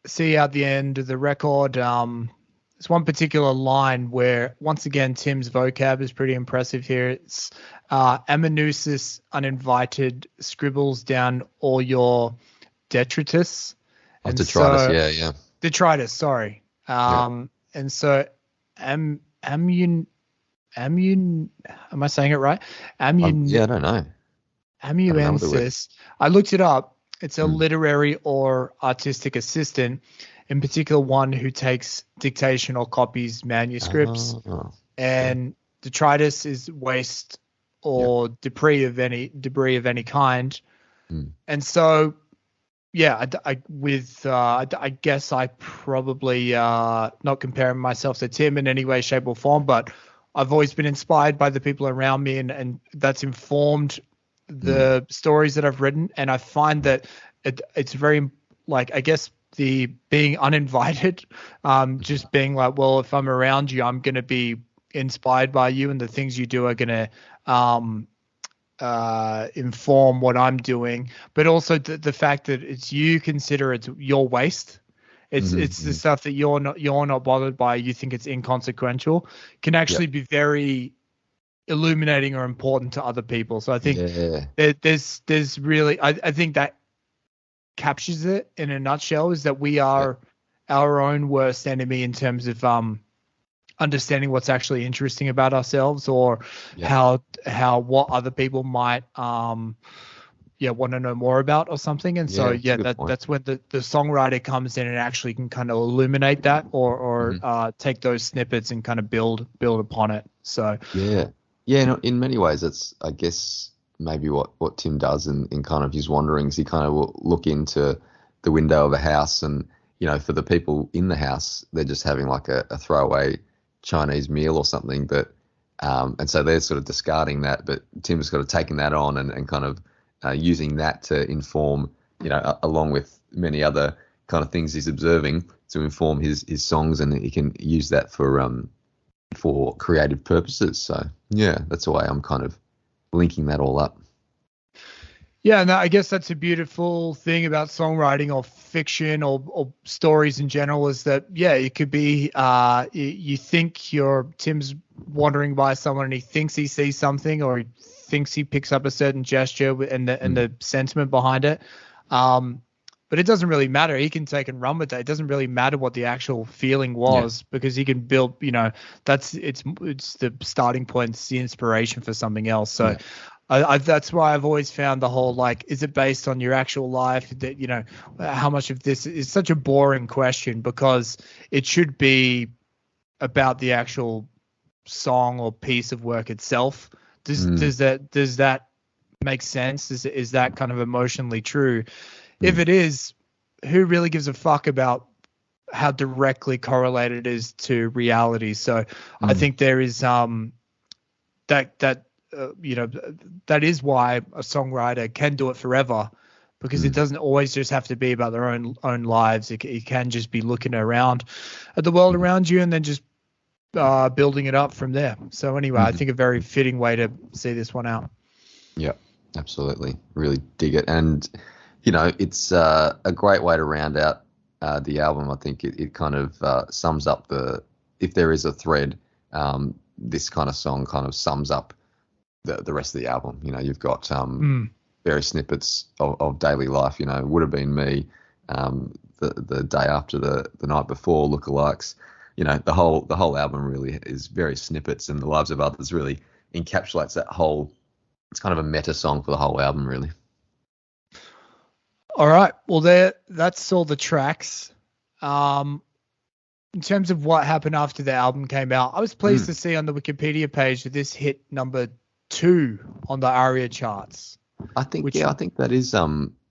see out the end of the record. There's one particular line where, once again, Tim's vocab is pretty impressive here. It's Amanuensis uninvited scribbles down all your detritus. Oh, detritus, yeah. Detritus, sorry. And so am I saying it right? I don't know. Amanuensis. I looked it up. It's a literary or artistic assistant, in particular one who takes dictation or copies manuscripts. And detritus is waste or debris of any kind. And so, yeah, I guess I probably not comparing myself to Tim in any way, shape, or form, but I've always been inspired by the people around me, and that's informed the stories that I've written. And I find that it's very, like, I guess the being uninvited, just being like, well, if I'm around you, I'm going to be inspired by you, and the things you do are going to inform what I'm doing. But also the fact that it's, you consider it's your waste. It's the stuff that you're not bothered by. You think it's inconsequential, can actually be very illuminating or important to other people. So I think there's really, I think that captures it in a nutshell, is that we are our own worst enemy in terms of understanding what's actually interesting about ourselves, or how what other people might want to know more about or something. And so that's when the songwriter comes in and actually can kind of illuminate that, or take those snippets and kind of build upon it. So in many ways, it's, I guess, maybe what Tim does in kind of his wanderings. He kind of will look into the window of a house, and, you know, for the people in the house, they're just having like a throwaway Chinese meal or something, but and so they're sort of discarding that, but Tim's kind of taking that on and kind of using that to inform, you know, along with many other kind of things he's observing, to inform his songs, and he can use that for creative purposes. So yeah, that's the way I'm kind of linking that all up. Yeah, and I guess that's a beautiful thing about songwriting or fiction or stories in general, is that, it could be you think Tim's wandering by someone and he thinks he sees something, or he thinks he picks up a certain gesture and the sentiment behind it. But it doesn't really matter. He can take and run with that. It doesn't really matter what the actual feeling was, because he can build, it's the starting point, it's the inspiration for something else. So that's why I've always found the whole, like, is it based on your actual life? That, how much of this is such a boring question, because it should be about the actual song or piece of work itself. Does that make sense? Is that kind of emotionally true? If it is, who really gives a fuck about how directly correlated it is to reality? So I think there is that is why a songwriter can do it forever, because it doesn't always just have to be about their own lives. It can just be looking around at the world around you and then just building it up from there. So anyway, I think a very fitting way to see this one out. Yeah, absolutely. Really dig it. And, it's a great way to round out the album. I think it kind of sums up if there is a thread, this kind of song kind of sums up the rest of the album. You've got various snippets of daily life. Would have been me, the day after the night before, lookalikes. The whole album really is very snippets, and the lives of others really encapsulates that whole it's kind of a meta song for the whole album, really. All right. Well, that's all the tracks. In terms of what happened after the album came out, I was pleased to see on the Wikipedia page that this hit number 2 on the ARIA charts. I think that is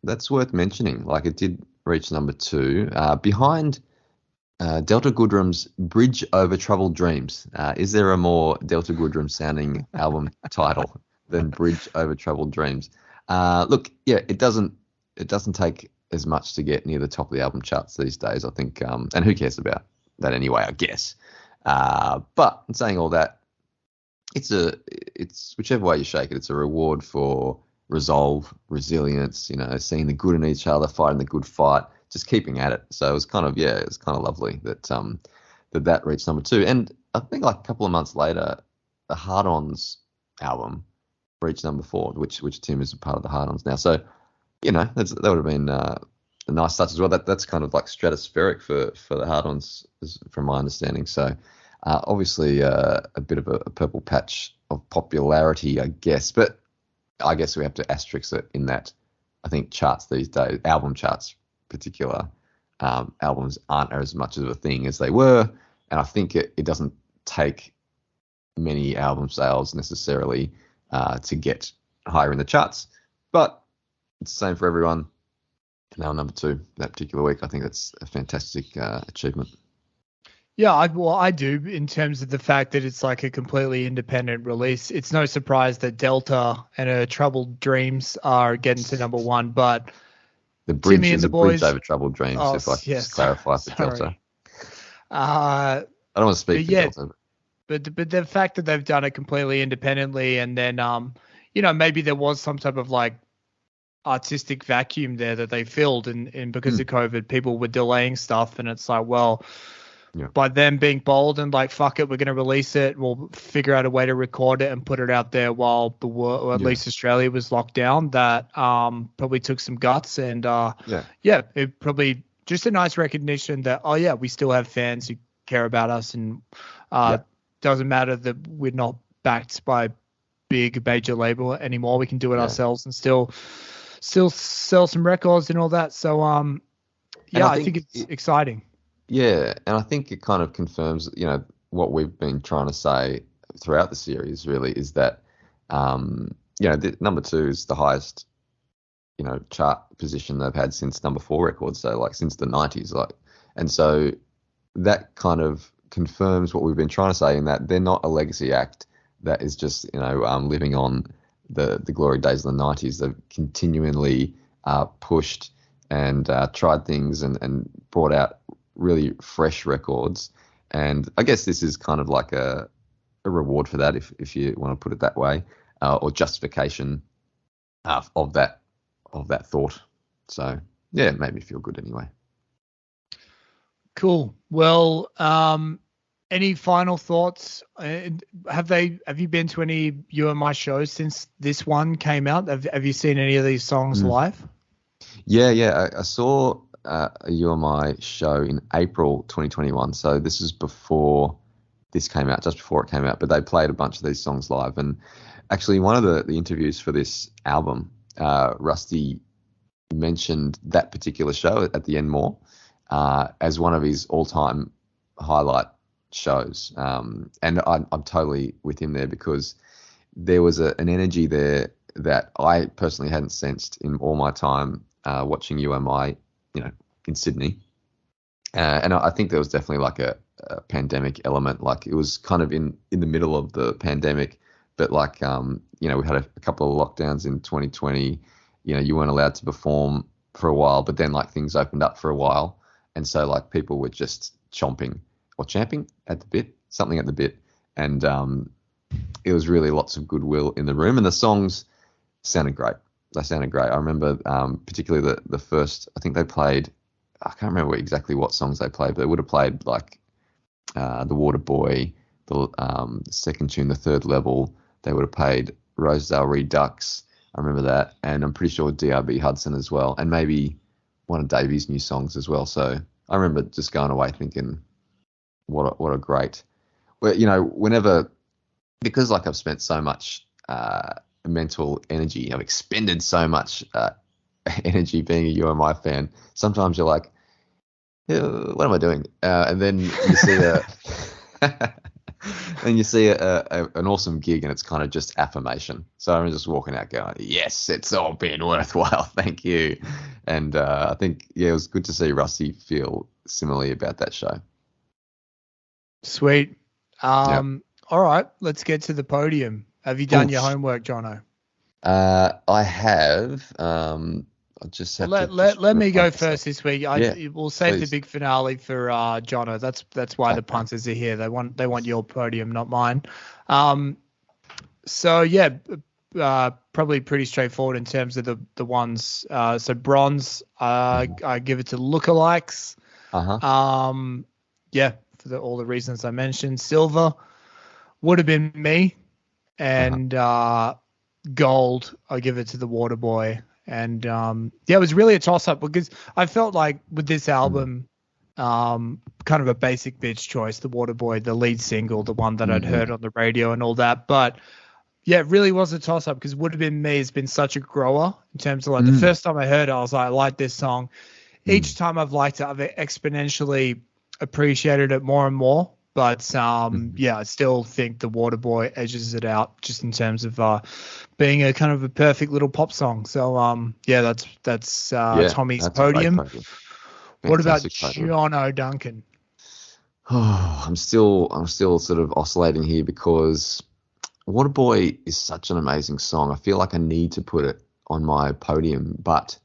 that's worth mentioning. Like, it did reach number 2, behind Delta Goodrum's "Bridge Over Troubled Dreams." Is there a more Delta Goodrum sounding album title than "Bridge Over Troubled Dreams"? Look, yeah, it doesn't take as much to get near the top of the album charts these days, I think, and who cares about that anyway, I guess. But in saying all that, it's whichever way you shake it, it's a reward for resolve, resilience, seeing the good in each other, fighting the good fight, just keeping at it. So it was kind of lovely that that reached number 2. And I think like a couple of months later, the Hard-Ons album reached number 4, which Tim is a part of the Hard-Ons now. So, that would have been a nice touch as well. That's kind of like stratospheric for the Hard-Ons, from my understanding. So obviously a bit of a purple patch of popularity, I guess. But I guess we have to asterisk it in that I think charts these days, album charts in particular, albums aren't as much of a thing as they were. And I think it doesn't take many album sales necessarily to get higher in the charts. But it's the same for everyone. Now number 2 that particular week. I think that's a fantastic achievement. Yeah, I do, in terms of the fact that it's like a completely independent release. It's no surprise that Delta and her Troubled Dreams are getting to number 1, but the bridge Timmy is and the boys over Troubled Dreams, if I can just clarify for Delta. I don't want to speak for Delta. But the fact that they've done it completely independently, and then maybe there was some type of like artistic vacuum there that they filled, and because of COVID, people were delaying stuff, and it's like, well, by them being bold and like, fuck it, we're going to release it, we'll figure out a way to record it and put it out there while the world, or at least Australia, was locked down. That probably took some guts, and it probably just a nice recognition that, we still have fans who care about us, and doesn't matter that we're not backed by big major label anymore. We can do it ourselves and still sell some records and all that. So I think it's exciting. Yeah, and I think it kind of confirms, what we've been trying to say throughout the series, really, is that the number 2 is the highest chart position they've had since number 4 records, so like since the 90s, and so that kind of confirms what we've been trying to say, in that they're not a legacy act that is just living on the glory days of the 90s. They've continually pushed and tried things and brought out really fresh records, and I guess this is kind of like a reward for that, if you want to put it that way, or justification of that thought. So it made me feel good anyway. Cool. Well, any final thoughts? Have you been to any UMI shows since this one came out? Have you seen any of these songs live? Yeah. I saw a UMI show in April 2021. So this is before this came out, just before it came out. But they played a bunch of these songs live. And actually, one of the interviews for this album, Rusty mentioned that particular show at the end more as one of his all-time highlight shows. And I'm totally with him there, because there was an energy there that I personally hadn't sensed in all my time watching UMI, in Sydney. And I think there was definitely like a pandemic element. Like, it was kind of in the middle of the pandemic, but like, we had a couple of lockdowns in 2020. You weren't allowed to perform for a while, but then like things opened up for a while. And so like people were just champing at the bit, something at the bit. And it was really lots of goodwill in the room, and the songs sounded great. They sounded great. I remember particularly the first, I think they played, I can't remember exactly what songs they played, but they would have played like The Water Boy, the second tune, The Third Level. They would have played Rosedale Redux. I remember that. And I'm pretty sure DRB Hudson as well. And maybe one of Davey's new songs as well. So I remember just going away thinking, what a great, whenever, because like I've spent so much mental energy. I've expended so much energy being a UMI fan. Sometimes you're like, what am I doing? And then you see an awesome gig, and it's kind of just affirmation. So I'm just walking out going, yes, it's all been worthwhile. Thank you. And I think, it was good to see Rusty feel similarly about that show. Sweet. Yep. All right, let's get to the podium. Have you done your homework, Johnno? I have. I just have let me go first this week. We'll save please. the big finale for Johnno. That's why the punters are here. They want your podium, not mine. So yeah, probably pretty straightforward in terms of the ones. So bronze, I give it to lookalikes. Yeah, for all the reasons I mentioned. Silver would have been me, and gold, I give it to the Waterboy. And it was really a toss-up because I felt like with this album, kind of a basic bitch choice, the Waterboy, the lead single, the one that I'd heard on the radio and all that. But yeah, it really was a toss-up because Would Have Been Me has been such a grower in terms of like the first time I heard it, I was like, I like this song. Each time I've liked it, I've exponentially appreciated it more and more. But I still think the Waterboy edges it out just in terms of being a kind of a perfect little pop song. So that's Tommy's podium. What about Johnno Duncan? Oh, I'm still sort of oscillating here because Waterboy is such an amazing song. I feel like I need to put it on my podium, but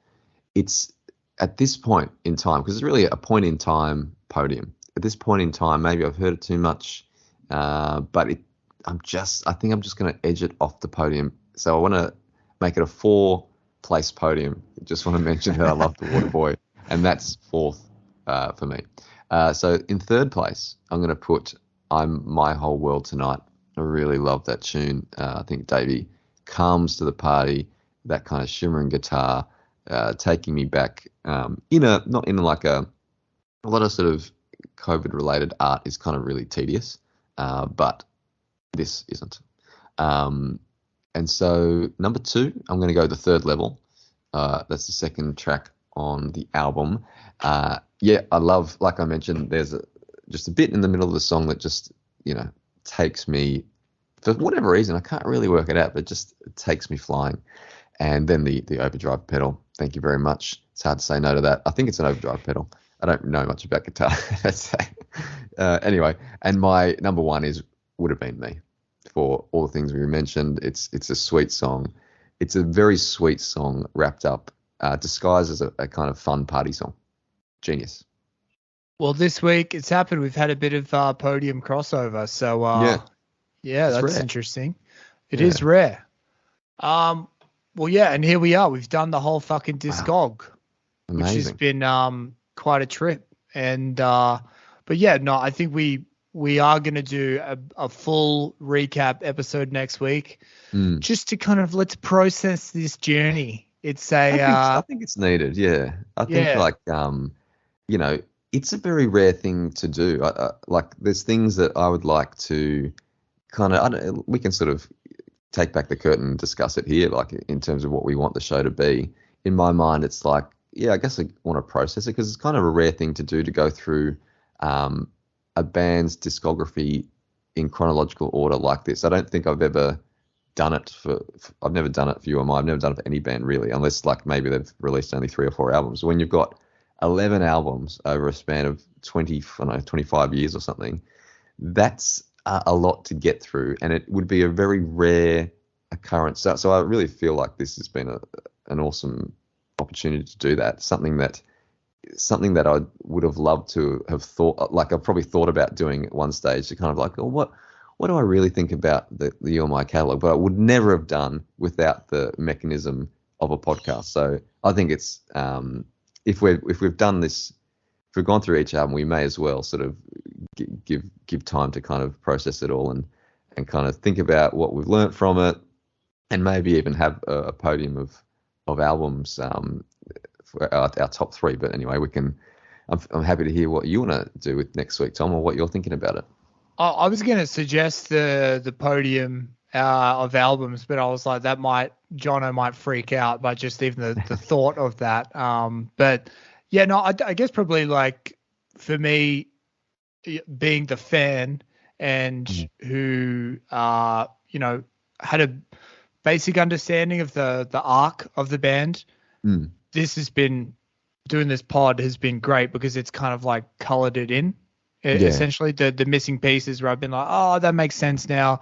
it's at this point in time, because it's really a point in time podium. At this point in time, maybe I've heard it too much, but I think I'm just going to edge it off the podium. So I want to make it a 4-place podium. Just want to mention that I love the Waterboy, and that's 4th for me. So in 3rd place, I'm going to put I'm My Whole World Tonight. I really love that tune. I think Davey comes to the party, that kind of shimmering guitar, taking me back. Not in like a lot of sort of COVID-related art is kind of really tedious, but this isn't. And so number 2, I'm going to go the 3rd level. That's the second track on the album. I love, like I mentioned, there's just a bit in the middle of the song that just, takes me, for whatever reason, I can't really work it out, but it takes me flying. And then the overdrive pedal. Thank you very much. It's hard to say no to that. I think it's an overdrive pedal. I don't know much about guitar. Anyway, and my number 1 Would Have Been Me, for all the things we mentioned. It's a sweet song. It's a very sweet song wrapped up, disguised as a kind of fun party song. Genius. Well, this week it's happened. We've had a bit of podium crossover. So that's rare. Interesting. It is rare. And here we are. We've done the whole fucking discog, which has been quite a trip. And I think we are going to do a full recap episode next week, just to kind of let's process this journey. It's I think it's needed. Yeah, I think it's a very rare thing to do. Like there's things that I would like to kind of we can sort of take back the curtain and discuss it here, like in terms of what we want the show to be. In my mind, it's like, I guess I want to process it because it's kind of a rare thing to do, to go through a band's discography in chronological order like this. I don't think I've ever done it I've never done it for UMI. I've never done it for any band really, unless like maybe they've released only 3 or 4 albums. When you've got 11 albums over a span of 25 years or something, that's a lot to get through, and it would be a very rare occurrence. So I really feel like this has been an awesome opportunity to do that. Something that I would have loved to have thought, like I've probably thought about doing at one stage, to kind of like, what do I really think about the UMI catalog? But I would never have done without the mechanism of a podcast. So I think it's if we've done this, if we've gone through each album, we may as well sort of give time to kind of process it all and kind of think about what we've learnt from it, and maybe even have a podium of albums for our top 3. But anyway, I'm happy to hear what you want to do with next week, Tom, or what you're thinking about it. I was going to suggest the podium of albums, but I was like, Johnno might freak out by just even the thought of that. But yeah, no, I guess probably like for me, being the fan and who had a basic understanding of the arc of the band. This has been doing this pod has been great because it's kind of like colored it in. Essentially the missing pieces where I've been like, oh, that makes sense now.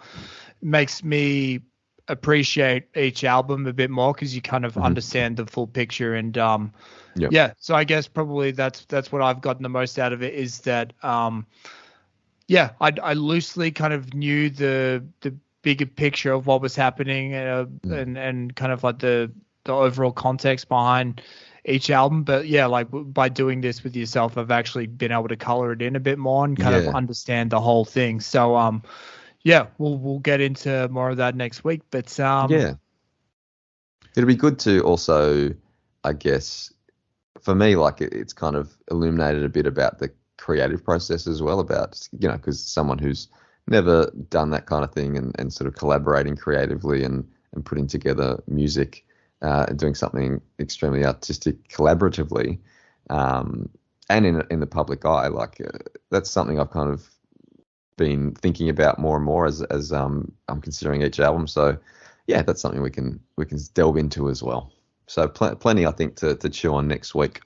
It makes me appreciate each album a bit more because you kind of understand the full picture. And so I guess probably that's what I've gotten the most out of it is that I loosely kind of knew the bigger picture of what was happening and kind of like the overall context behind each album. But yeah, like by doing this with yourself, I've actually been able to color it in a bit more and kind of understand the whole thing. So we'll get into more of that next week. But it'll be good to also, I guess, for me, like it's kind of illuminated a bit about the creative process as well, about, because someone who's never done that kind of thing and sort of collaborating creatively and putting together music and doing something extremely artistic collaboratively, and in the public eye, like that's something I've kind of been thinking about more and more as I'm considering each album. So yeah, that's something we can delve into as well. So plenty, I think, to chew on next week.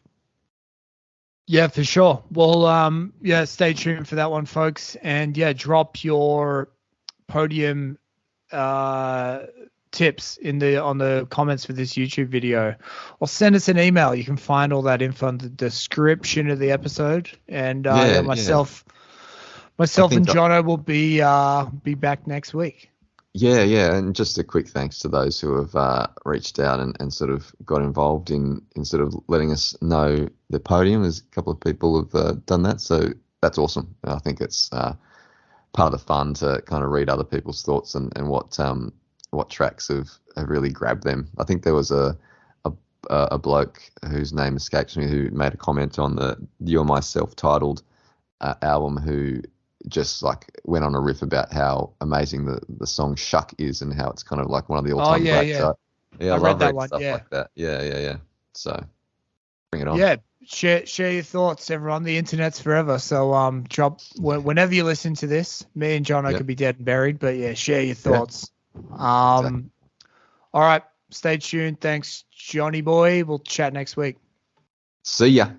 Yeah, for sure. Well, stay tuned for that one, folks. And drop your podium tips on the comments for this YouTube video, or send us an email. You can find all that info in the description of the episode. And myself and Johnno will be back next week. Yeah, and just a quick thanks to those who have reached out and sort of got involved in sort of letting us know the podium. There's a couple of people have done that, so that's awesome. I think it's part of the fun to kind of read other people's thoughts and what tracks have really grabbed them. I think there was a bloke whose name escapes me who made a comment on the You're My Self-titled album who just like went on a riff about how amazing the song Shuck is and how it's kind of like one of the all-time greats. Yeah. So, I love reading stuff like that. Yeah. So bring it on. Yeah, share your thoughts, everyone. The internet's forever. So drop whenever you listen to this. Me and Johnno could be dead and buried, but yeah, share your thoughts. Exactly. All right, stay tuned. Thanks, Johnny boy. We'll chat next week. See ya.